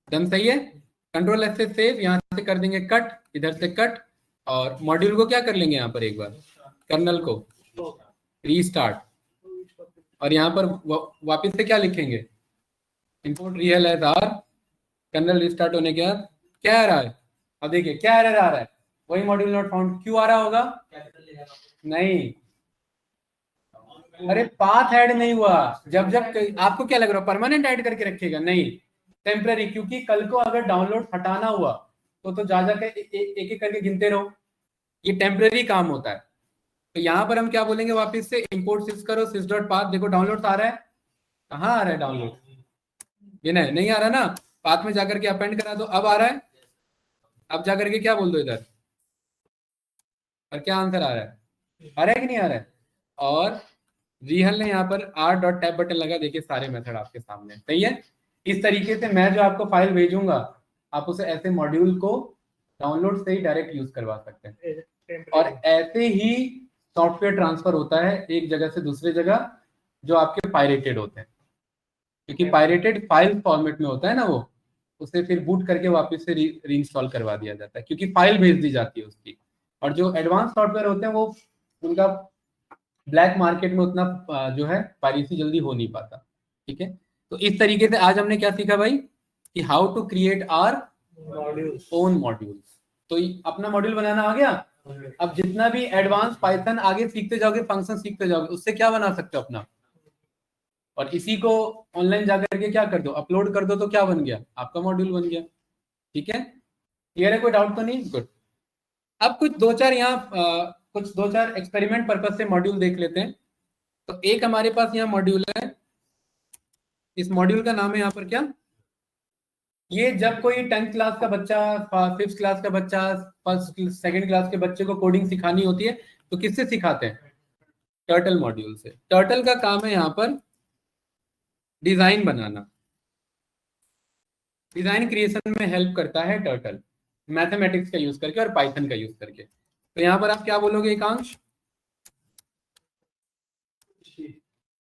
डन, सही है। कंट्रोल एस से सेव, यहां से कर देंगे कट, इधर से कट, और मॉड्यूल को क्या कर लेंगे यहाँ पर एक बार, कर्नल को रीस्टार्ट, और यहाँ पर वापस से क्या लिखेंगे, इंपोर्ट रियल एज आर, कर्नल रीस्टार्ट होने के बाद क्या आ रहा है, अब देखिए क्या एरर आ रहा है, वही मॉड्यूल नॉट फाउंड, क्यों आ रहा होगा, नहीं, अरे पाथ ऐड नहीं हुआ, जब जब आपको क्या लग रहा है परमानेंट ऐड करके रखेगा, नहीं, टेम्पररी, क्योंकि कल को अगर डाउनलोड हटाना हुआ तो जा जाकर एक एक करके गिनते रहो, ये टेम्पररी काम होता है। तो यहाँ पर हम क्या बोलेंगे, वापस से इंपोर्ट सिस करो, सिस डॉट पाथ, देखो डाउनलोड आ रहा है, कहाँ आ रहा है डाउनलोड, ये नहीं आ रहा ना, पाथ में जाकर के अपेंड करा दो, अब आ रहा है, अब जाकर के क्या बोल दो इधर, और क्या आंसर आ रहा है कि नहीं आ रहा है। और रिहल ने यहाँ पर आर डॉट टैब बटन लगा, देखिए सारे मेथड आपके सामने, सही है। इस तरीके से मैं जो आपको फाइल भेजूंगा आप उसे ऐसे मॉड्यूल को डाउनलोड से ही डायरेक्ट यूज करवा सकते हैं, और ऐसे ही सॉफ्टवेयर ट्रांसफर होता है एक जगह से दूसरे जगह, जो आपके पायरेटेड होते हैं, क्योंकि पायरेटेड फाइल फॉर्मेट में होता है ना वो, उसे फिर बूट करके वापस से रीइंस्टॉल करवा दिया जाता है, क्योंकि फाइल भेज दी जाती है उसकी। और जो एडवांस सॉफ्टवेयर होते हैं वो उनका ब्लैक मार्केट में उतना जो है पायरेसी जल्दी हो नहीं पाता, ठीक है। तो इस तरीके से आज हमने क्या सीखा भाई, कि how to create our own module. तो अपना मॉड्यूल बनाना आ गया। अब जितना भी एडवांस पाइथन आगे सीखते जाओगे, फंक्शन सीखते जाओगे, उससे क्या बना सकते हो अपना, और इसी को ऑनलाइन जाकर के क्या कर दो, अपलोड कर दो, तो क्या बन गया, आपका मॉड्यूल बन गया, ठीक है। क्लियर है, कोई डाउट तो नहीं, गुड। अब कुछ दो चार यहाँ कुछ 2-4 एक्सपेरिमेंट पर्पज से मॉड्यूल देख लेते हैं। तो एक हमारे पास यहाँ मॉड्यूल है, इस मॉड्यूल का नाम है यहाँ पर क्या, ये जब कोई 10th क्लास का बच्चा, 5th क्लास का बच्चा, फर्स्ट 2nd क्लास के बच्चे को कोडिंग सिखानी होती है तो किससे सिखाते हैं? टर्टल मॉड्यूल से। टर्टल का काम है यहाँ पर डिजाइन बनाना, डिजाइन क्रिएशन में हेल्प करता है टर्टल, मैथमेटिक्स का यूज करके और पाइथन का यूज करके। तो यहाँ पर आप क्या बोलोगे एकांश?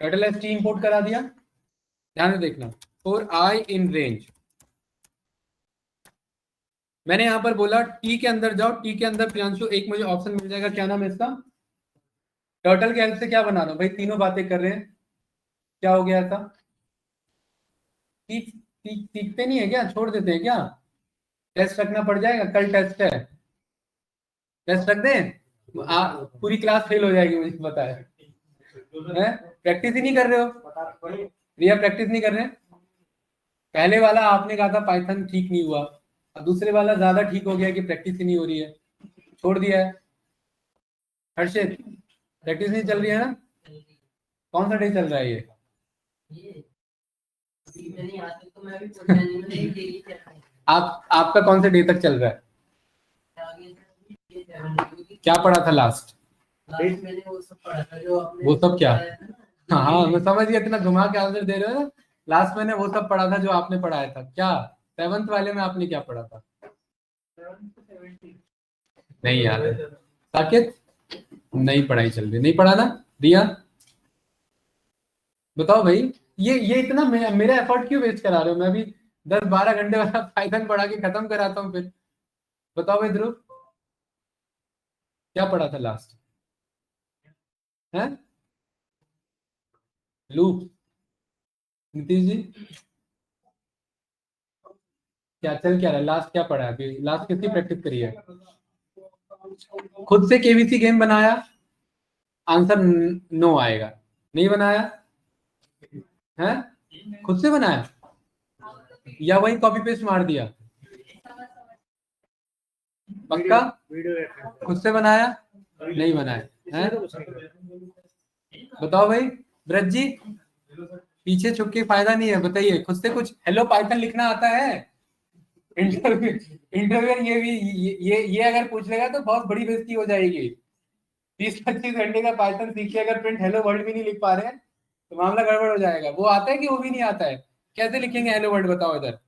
टर्टल एस टी इंपोर्ट करा दिया, ध्यान से देखना। फॉर आई इन रेंज, मैंने यहां पर बोला टी के अंदर जाओ, टी के अंदर प्रियांशु एक मुझे ऑप्शन मिल जाएगा, क्या नाम है इसका? टर्टल के हेल्प से क्या बना रहा हूं भाई, तीनों बातें कर रहे हैं, क्या हो गया था? सीखते नहीं है क्या, छोड़ देते हैं क्या? टेस्ट रखना पड़ जाएगा, कल टेस्ट है, टेस्ट रख दें? पूरी क्लास फेल हो जाएगी, मुझे पता है। प्रैक्टिस ही नहीं कर रहे हो रिया, प्रैक्टिस नहीं कर रहे हैं। पहले वाला आपने कहा था पाइथन ठीक नहीं हुआ, और दूसरे वाला ज्यादा ठीक हो गया कि प्रैक्टिस ही नहीं हो रही है, छोड़ दिया है। हर्षित, प्रैक्टिस नहीं चल रही है ना? कौन सा डे चल रहा है ये? आपका कौन से डे तक चल रहा है? क्या पढ़ा था लास्ट? वो सब क्या? हाँ मैं समझ गया, इतना घुमा के आंसर दे रहे हो ना। लास्ट मैंने वो सब पढ़ा था जो आपने पढ़ाया था। क्या 7th वाले में आपने क्या पढ़ा था? नहीं याद है। साकेत, नहीं पढ़ाई चल रही, नहीं पढ़ा ना? दिया, बताओ भाई, ये इतना मेरा एफर्ट क्यों वेस्ट करा रहे हो? मैं भी 10-12 घंटे वाला पाइथन पढ़ा के खत्म कराता हूँ, फिर बताओ भाई ध्रुव, क्या पढ़ा था लास्ट? है लूप। नीतीश जी क्या चल क्या रहा है? लास्ट क्या पढ़ा है अभी? लास्ट किसकी प्रैक्टिस करी है? खुद से केबीसी गेम बनाया? आंसर नो आएगा। नहीं बनाया है? खुद से बनाया या वही कॉपी पेस्ट मार दिया? पक्का खुद से बनाया? नहीं बनाया है? बताओ भाई ब्रज जी, पीछे छुप के फायदा नहीं है, बताइए खुद से कुछ हेलो पाइथन लिखना आता है? इंटरव्यूअर ये भी ये अगर पूछ लेगा तो बहुत बड़ी बेइज्जती हो जाएगी। 20-25 घंटे का पाइथन सीख के अगर प्रिंट हेलो वर्ल्ड भी नहीं लिख पा रहे हैं तो मामला गड़बड़ हो जाएगा। वो आता है कि वो भी नहीं आता है? कैसे लिखेंगे हेलो वर्ल्ड, बताओ इधर।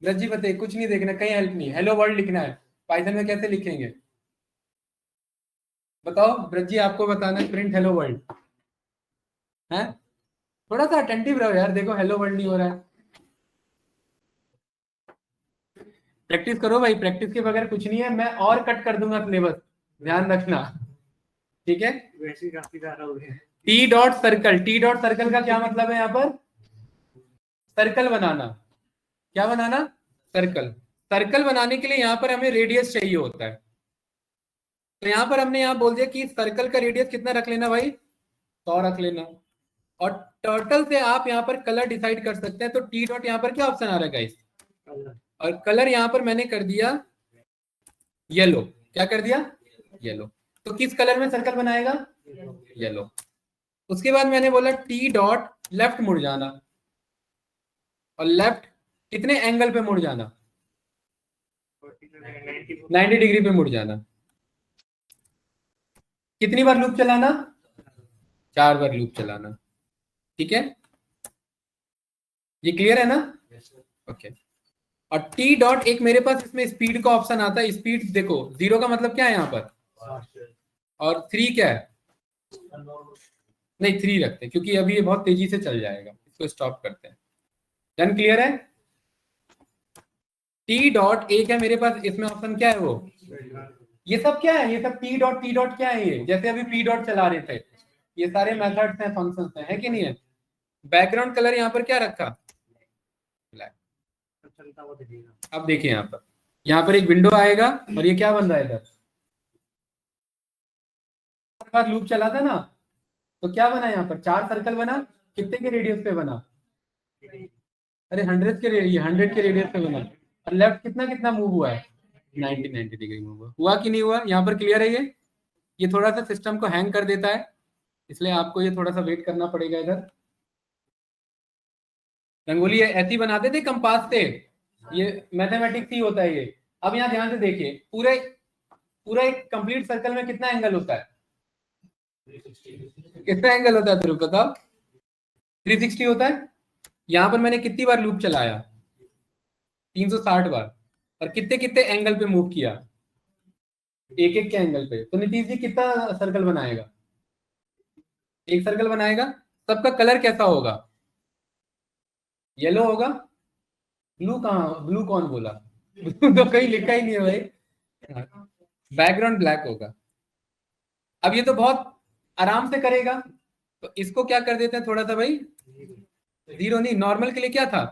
ब्रज जी बताइए, कुछ नहीं देखना, कहीं हेल्प नहीं, हेलो वर्ल्ड लिखना है, पाइथन में कैसे लिखेंगे बताओ? ब्रज जी आपको बताना है प्रिंट हेलो वर्ल्ड है? थोड़ा सा अटेंटिव रहो यार, देखो हेलो वर्ल्ड नहीं हो रहा है। प्रैक्टिस करो भाई, प्रैक्टिस के बगैर कुछ नहीं है। मैं और कट कर दूंगा सिलेबस, ध्यान रखना, ठीक है? वैसे काफी ज्यादा हो गया। T dot circle, T dot circle का क्या मतलब है यहाँ पर? सर्कल बनाना। क्या बनाना? सर्कल। सर्कल बनाने के लिए यहाँ पर हमें रेडियस चाहिए होता है, तो यहाँ पर हमने यहाँ बोल दिया कि सर्कल का रेडियस कितना रख लेना भाई? 100 रख लेना। और टर्टल से आप यहाँ पर कलर डिसाइड कर सकते हैं, तो टी डॉट यहाँ पर क्या ऑप्शन आ रहा है गाइस? और कलर यहाँ पर मैंने कर दिया येलो। क्या कर दिया? येलो। तो किस कलर में सर्कल बनाएगा? येलो। उसके बाद मैंने बोला टी डॉट लेफ्ट मुड़ जाना, और लेफ्ट कितने एंगल पे मुड़ जाना? 90 डिग्री पे मुड़ जाना। कितनी बार लूप चलाना? 4 बार लूप चलाना, ठीक है? ये क्लियर है ना? ओके। और टी डॉट एक मेरे पास इसमें स्पीड का ऑप्शन आता है। स्पीड देखो, 0 का मतलब क्या है यहाँ पर, और 3 क्या है? नहीं 3 रखते हैं क्योंकि अभी ये बहुत तेजी से चल जाएगा, इसको स्टॉप करते हैं। डन, क्लियर है? टी डॉट एक है मेरे पास, इसमें ऑप्शन क्या है वो? ये सब क्या है? ये सब टी डॉट क्या है? ये जैसे अभी पी डॉट चला रहे थे, ये सारे मेथड्स हैं, फंक्शंस हैं, है कि नहीं है? बैकग्राउंड कलर यहाँ पर क्या रखा? ब्लैक। अब देखिए यहाँ पर एक विंडो आएगा, और ये क्या बन रहा है इधर? लूप चला था ना, तो क्या बना यहाँ पर? 4 सर्कल बना। कितने के रेडियस पे बना? अरे 100 के रेडियस पे बना। और लेफ्ट कितना कितना मूव हुआ है? 90 डिग्री मूव हुआ कि नहीं हुआ? यहाँ पर क्लियर है ये थोड़ा सा सिस्टम को हैंग कर देता है, इसलिए आपको ये थोड़ा सा वेट करना पड़ेगा इधर। रंगोली ऐसी बनाते थे कंपास से, ये मैथमेटिक्स ही होता है ये। अब यहाँ ध्यान से देखिए, पूरे पूरा एक कंप्लीट सर्कल में कितना एंगल होता है? कितना एंगल होता है ध्रुव बताओ? 360 होता है। यहाँ पर मैंने कितनी बार लूप चलाया? 360 बार। और कितने कितने एंगल पे मूव किया? एक एक के एंगल पे। तो नीतीश जी कितना सर्कल बनाएगा? एक सर्कल बनाएगा। सबका कलर कैसा होगा? येलो होगा। ब्लू कहाँ? ब्लू कौन बोला? ब्लू तो कहीं लिखा ही नहीं है भाई। बैकग्राउंड ब्लैक होगा। अब ये तो बहुत आराम से करेगा, तो इसको क्या कर देते हैं थोड़ा सा भाई, जीरो नहीं, नॉर्मल के लिए क्या था?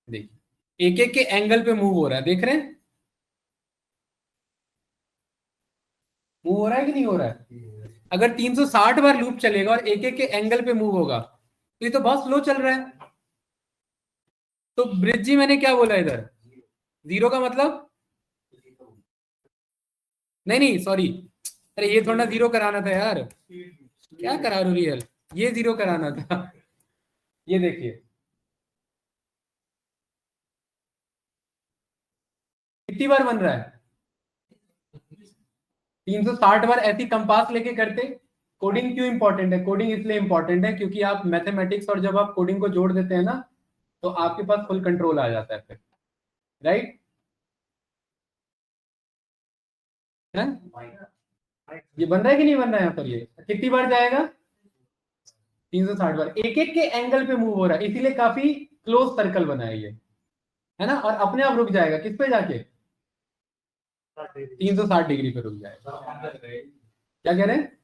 देखिए एक एक के एंगल पे मूव हो रहा है, देख रहे हैं? मूव हो रहा है कि नहीं हो रहा है? अगर 360 बार लूप चलेगा और एक एक के एंगल पे मूव होगा, तो ये तो बहुत स्लो चल रहा है। तो ब्रिज जी मैंने क्या बोला इधर? जीरो का मतलब? नहीं नहीं सॉरी, अरे ये थोड़ा जीरो कराना था यार, क्या करा रहा रियल, ये जीरो कराना था। ये देखिए कितनी बार बन रहा है? 360 बार ऐसी कंपास लेके करते। कोडिंग क्यों इंपॉर्टेंट है? कोडिंग इसलिए इंपॉर्टेंट है क्योंकि आप मैथमेटिक्स और जब आप कोडिंग को जोड़ देते हैं ना, तो आपके पास फुल कंट्रोल आ जाता है फिर, राइट है? ये बन रहा है कि नहीं बन रहा है? यहाँ पर ये कितनी बार जाएगा? 360 बार। एक एक के एंगल पे मूव हो रहा है, इसीलिए काफी क्लोज सर्कल बना है ये, है ना? और अपने आप रुक जाएगा किस पे जाके? 360 डिग्री पे रुक जाएगा। क्या कह रहे हैं?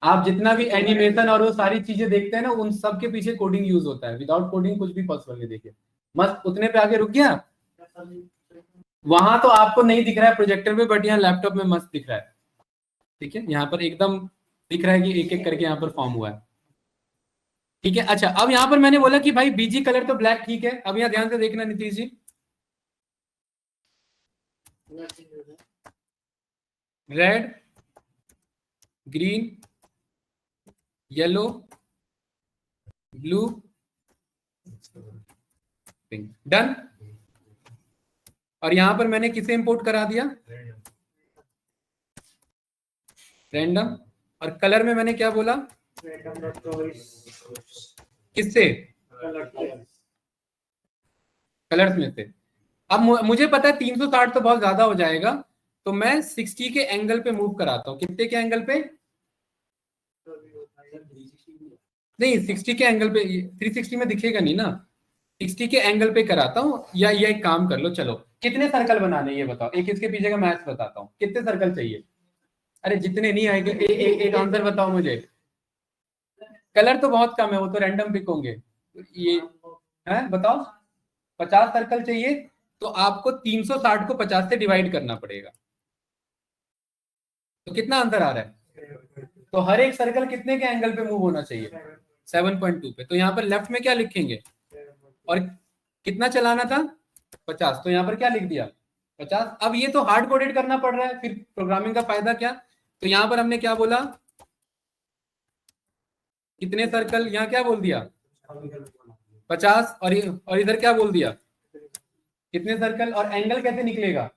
आप जितना भी एनिमेशन और वो सारी चीजें देखते हैं ना, उन सब के पीछे कोडिंग यूज होता है। विदाउट कोडिंग कुछ भी पॉसिबल नहीं। देखिए मस्त उतने पे आके रुक गया। वहां तो आपको नहीं दिख रहा है प्रोजेक्टर पे, बट यहाँ लैपटॉप में मस्त दिख रहा है। ठीक है, यहाँ पर एकदम दिख रहा है कि एक एक करके यहाँ पर फॉर्म हुआ है। ठीक है, अच्छा अब यहाँ पर मैंने बोला कि भाई बीजी कलर तो ब्लैक ठीक है। अब यहाँ ध्यान से देखना Nitish ji, red, green, yellow, blue, pink, done. और यहां पर मैंने किसे इंपोर्ट करा दिया? रैंडम। और कलर में मैंने क्या बोला? किससे? कलर्स में से। अब मुझे पता है 360 तो बहुत ज्यादा हो जाएगा, तो मैं 60 के एंगल पे मूव कराता हूँ। कितने के एंगल पे? नहीं 60 के एंगल पे, 360 में दिखेगा नहीं ना। 60 के एंगल पे कराता हूँ। या ये एक काम कर लो, चलो कितने सर्कल बनाने ये बताओ, एक इसके पीछे का मैथ्स बताता हूँ। कितने सर्कल चाहिए? अरे जितने नहीं आएंगे, एक आंसर बताओ मुझे। कलर तो बहुत कम है, वो तो रैंडम पिक होंगे। ये है बताओ, 50 सर्कल चाहिए, तो आपको 360 को 50 से डिवाइड करना पड़ेगा। तो कितना आंसर आ रहा है? तो हर एक सर्कल कितने के एंगल पे मूव होना चाहिए? 7.2 पे। तो यहाँ पर लेफ्ट में क्या लिखेंगे? और कितना चलाना था? 50। तो यहाँ पर क्या लिख दिया? 50। अब ये तो हार्ड कोडेड करना पड़ रहा है, फिर प्रोग्रामिंग का फायदा क्या? तो यहाँ पर हमने क्या बोला? कितने सर्कल? यहाँ क्या बोल दिया? 50। और इधर क्या बोल दिया? कितने सर्कल? और एंगल कैसे निकलेगा?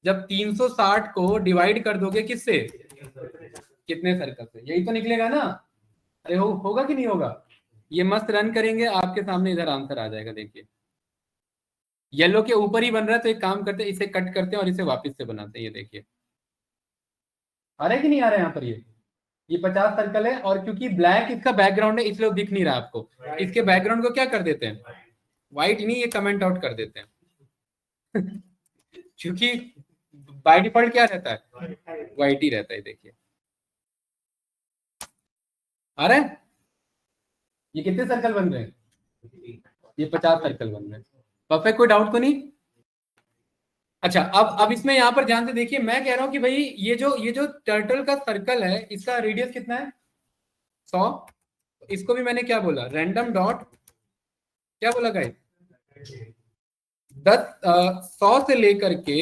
जब 360 को डिवाइड कर दोगे किससे? कितने सर्कल से, यही तो निकलेगा ना। अरे होगा कि नहीं होगा? ये मस्त रन करेंगे, आपके सामने इधर आंसर आ जाएगा। देखिए येलो के ऊपर ही बन रहा है, तो एक काम करते हैं, इसे कट करते हैं और इसे वापस से बनाते हैं। ये देखिए आ रहा है कि नहीं आ रहा है? यहाँ पर ये 50 सर्कल है, और क्योंकि ब्लैक इसका बैकग्राउंड है इसलिए दिख नहीं रहा आपको। इसके बैकग्राउंड को क्या कर देते हैं? व्हाइट नहीं, ये कमेंट आउट कर देते हैं। क्योंकि बाय डिफॉल्ट क्या रहता है? व्हाइट ही रहता है। देखिए आ रहा है? ये कितने सर्कल बन रहे हैं? ये 50 सर्कल बन रहे हैं। परफेक्ट, कोई डाउट तो नहीं? अच्छा अब इसमें यहाँ पर ध्यान से देखिए, मैं कह रहा हूँ कि भाई ये जो टर्टल का सर्कल है, इसका रेडियस कितना है? 100। इसको भी मैंने क्या बोला, रैंडम डॉट क्या बोला गाइस, 100 से लेकर के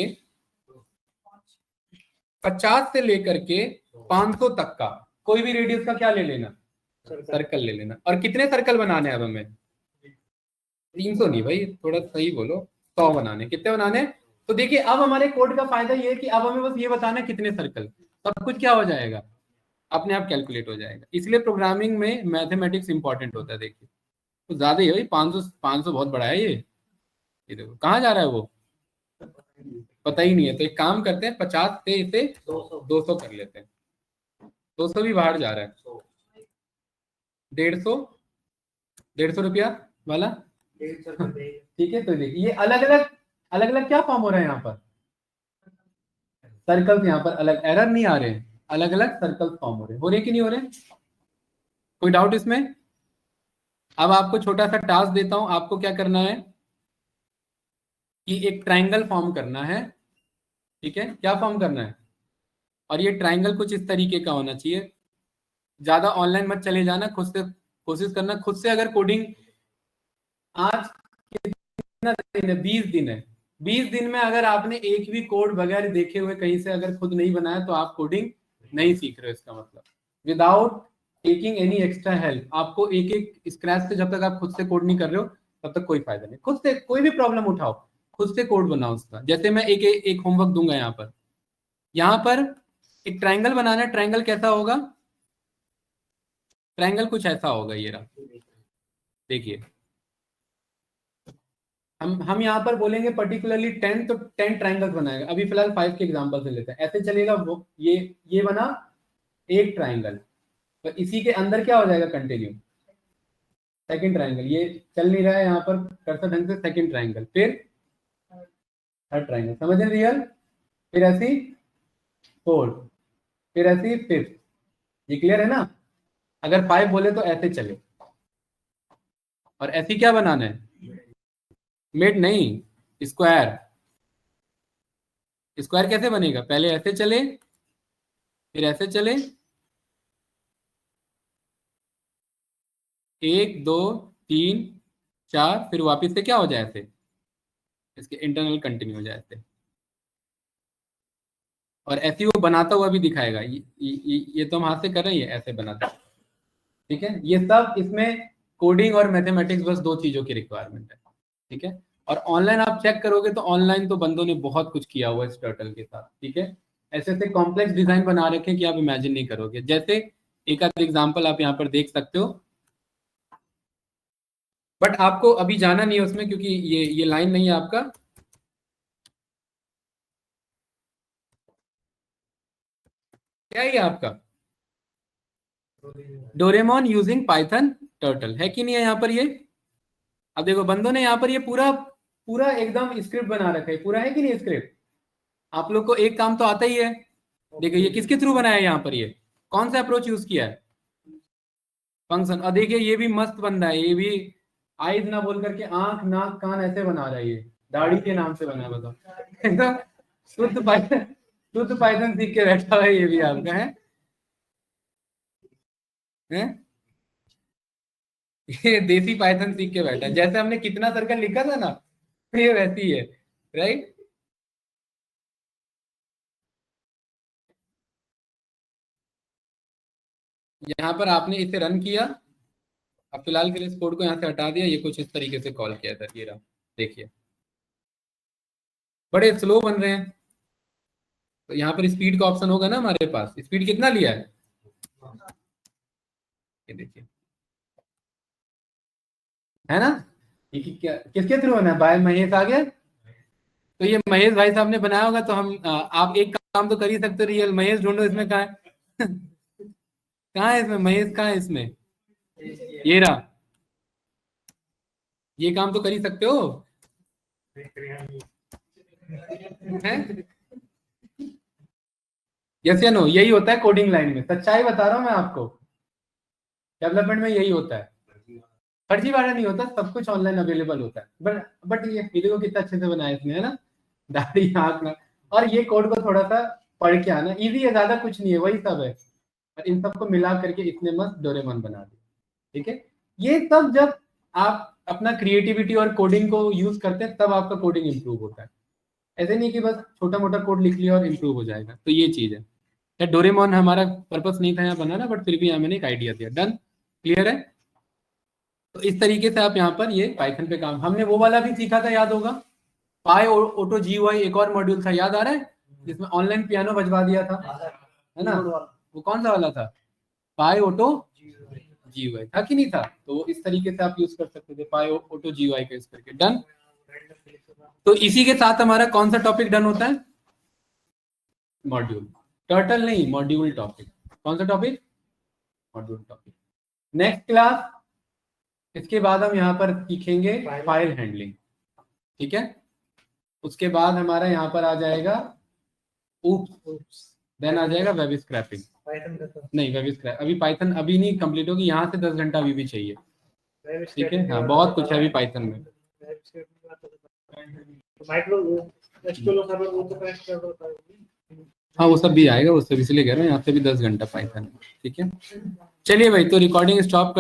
50 से लेकर के 500 तक का कोई भी रेडियस का क्या ले लेना, सर्कल ले लेना। और कितने सर्कल बनाने हैं अब हमें, 300 नहीं भाई, थोड़ा सही बोलो, 100 बनाने। कितने बनाने, तो देखिए अब हमारे कोड का फायदा ये है कि अब हमें बस ये बताना है कितने सर्कल, सब कुछ क्या हो जाएगा, अपने आप कैलकुलेट हो जाएगा। इसलिए प्रोग्रामिंग में मैथमेटिक्स इंपॉर्टेंट होता है। देखिए तो ज्यादा ही है भाई, 500 बहुत बड़ा है ये देखो कहाँ जा रहा है वो, पता ही नहीं है। तो एक काम करते हैं, 50 से इसे 200 कर लेते हैं। 200 भी बाहर जा रहा है, 150, 150 रुपया वाला, ठीक है। तो देखिए ये अलग अलग क्या फॉर्म हो रहा है यहाँ पर, सर्कल्स यहाँ पर अलग, एरर नहीं आ रहे हैं, अलग अलग सर्कल फॉर्म हो रहे कि नहीं हो रहे, कोई डाउट इसमें। अब आपको छोटा सा टास्क देता हूं, आपको क्या करना है कि एक ट्रायंगल फॉर्म करना है, ठीक है, क्या फॉर्म करना है, और ये ट्रायंगल कुछ इस तरीके का होना चाहिए। ज्यादा ऑनलाइन मत चले जाना, खुद से कोशिश करना, खुद से। अगर कोडिंग आज कितना दिन है, 20 दिन है, 20 दिन में अगर आपने एक भी कोड बगैर देखे हुए कहीं से अगर खुद नहीं बनाया तो आप कोडिंग नहीं सीख रहे हो। इसका मतलब without taking any extra help, आपको एक एक स्क्रैच से जब तक आप खुद से कोड नहीं कर रहे हो तब तक कोई फायदा नहीं। खुद से कोई भी प्रॉब्लम उठाओ, खुद से कोड बनाओ उसका। जैसे मैं एक होमवर्क दूंगा यहाँ पर एक ट्रायंगल बनाना है। ट्रायंगल कैसा होगा, ट्रायंगल कुछ ऐसा होगा, ये रहा देखिए। हम यहाँ पर बोलेंगे पर्टिकुलरली 10, तो 10 ट्रायंगल्स बनाएगा। अभी फिलहाल 5 के एग्जांपल से लेते हैं, ऐसे चलेगा। वो ये बना एक ट्रायंगल, तो इसी के अंदर क्या हो जाएगा, कंटिन्यू सेकंड ट्रायंगल। ये चल नहीं रहा है यहाँ पर कर्सर ढंग से, सेकंड ट्रायंगल, फिर थर्ड ट्रायंगल, समझ रहे रियल, फिर ऐसी फोर्थ, फिर ऐसी फिफ्थ। ये क्लियर है ना। अगर 5 बोले तो ऐसे चले, और ऐसी क्या बनाना है, मिड नहीं, स्क्वायर। स्क्वायर कैसे बनेगा, पहले ऐसे चले, फिर ऐसे चले, 1 2 3 4, फिर वापिस से क्या हो जाए ऐसे, इसके इंटरनल कंटिन्यू हो जाए ऐसे। और ऐसे ही वो बनाता हुआ भी दिखाएगा। ये तो हम हाथ से कर रहे हैं, ऐसे बनाता है, ठीक है। ये सब इसमें कोडिंग और मैथमेटिक्स बस 2 चीजों की रिक्वायरमेंट है, ठीक है। और ऑनलाइन आप चेक करोगे तो ऑनलाइन तो बंदों ने बहुत कुछ किया हुआ है इस टर्टल के साथ, ठीक है। ऐसे ऐसे कॉम्प्लेक्स डिजाइन बना रखे हैं कि आप इमेजिन नहीं करोगे। जैसे एक आध एग्जांपल आप यहाँ पर देख सकते हो, बट आपको अभी जाना नहीं है उसमें क्योंकि ये लाइन नहीं है आपका। क्या है ये आपका, डोरेमोन यूजिंग पाइथन टर्टल, है कि नहीं है यहाँ पर ये। अब देखो बंदों ने यहाँ पर ये पूरा पूरा एकदम स्क्रिप्ट बना रखा है, पूरा है कि नहीं स्क्रिप्ट। आप लोग को एक काम तो आता ही है। देखो ये किसके थ्रू बनाया है, यहाँ पर ये कौन सा अप्रोच यूज किया है, फंक्शन। और देखिए ये भी मस्त बंदा है, ये भी आइज ना बोल करके आंख नाक कान ऐसे बना रहा है, ये दाढ़ी के नाम से बना है, बताओ एकदम शुद्ध पाइथन सीख के बैठा हुआ है ये भी आपका है? ये देसी पाइथन सीख के बैठा है। जैसे हमने कितना सर्कल लिखा था ना, ये वैसी है, राइट। यहाँ पर आपने इसे रन किया, अब फिलहाल के लिए इस कोड को यहाँ से हटा दिया, ये कुछ इस तरीके से कॉल किया था, ये रहा देखिए, बड़े स्लो बन रहे हैं। तो यहाँ पर स्पीड का ऑप्शन होगा ना हमारे पास, स्पीड कितना लिया है, ये देखिए, है ना। ये क्या किसके थ्रू है ना, बाय महेश आ गया। तो ये महेश भाई साहब ने बनाया होगा, तो हम आप एक काम तो कर ही सकते हो, रियल महेश ढूंढो इसमें कहाँ है कहाँ है इसमें महेश, कहाँ है इसमें, ये रहा। ये काम तो कर ही सकते हो, हैं। यस या नो, यही होता है कोडिंग लाइन में, सच्चाई बता रहा हूं मैं आपको, डेवलपमेंट में यही होता है। फर्जी वाला नहीं होता, सब कुछ ऑनलाइन अवेलेबल होता है। बट ये वीडियो को कितना अच्छे से बनाया इसने, है ना, दाढ़ी आंख ना। और ये कोड को थोड़ा सा पढ़ के आना, इजी है, ज्यादा कुछ नहीं है, वही सब है। और इन सबको मिला करके इसने मस्त डोरेमोन बना दिया। ठीक है, ये सब जब आप अपना क्रिएटिविटी और कोडिंग को यूज करते हैं तब आपका कोडिंग इंप्रूव होता है। ऐसे नहीं कि बस छोटा मोटा कोड लिख लिया और इंप्रूव हो जाएगा। तो ये चीज है। या डोरेमोन हमारा पर्पस नहीं था यहाँ बनाना, बट फिर भी यहाँ मैंने एक आइडिया दिया। डन, क्लियर है? तो इस तरीके से आप यहाँ पर ये पाइथन पे काम, हमने वो वाला भी सीखा था, याद होगा, पाई ऑटो GUI एक और मॉड्यूल था, याद आ रहा है, जिसमें ऑनलाइन पियानो बजवा दिया था, है ना? वो कौन सा वाला था? पाई ऑटो GUI था कि नहीं था? तो इस तरीके से आप यूज कर सकते थे पाई ऑटो GUI का यूज करके। डन। तो इसी के साथ हमारा कौन सा टॉपिक डन होता है? मॉड्यूल, टर्टल नहीं, मॉड्यूल टॉपिक। कौन सा topic? Module topic. Next class, इसके बाद हम यहाँ पर सीखेंगे फाइल हैंडलिंग। ठीक है, उसके बाद हमारा यहाँ पर आ जाएगा oops, देन आ जाएगा वेब स्क्रैपिंग। नहीं, वेब स्क्रैप अभी पाइथन अभी नहीं कंप्लीट होगी, यहाँ से 10 घंटा अभी भी चाहिए। ठीक है, हाँ बहुत कुछ है अभी पाइथन में। हाँ वो सब भी आएगा, वो सब इसलिए कह रहे हैं, यहाँ से भी 10 घंटा पाइथन। ठीक है, चलिए भाई, तो रिकॉर्डिंग स्टॉप कर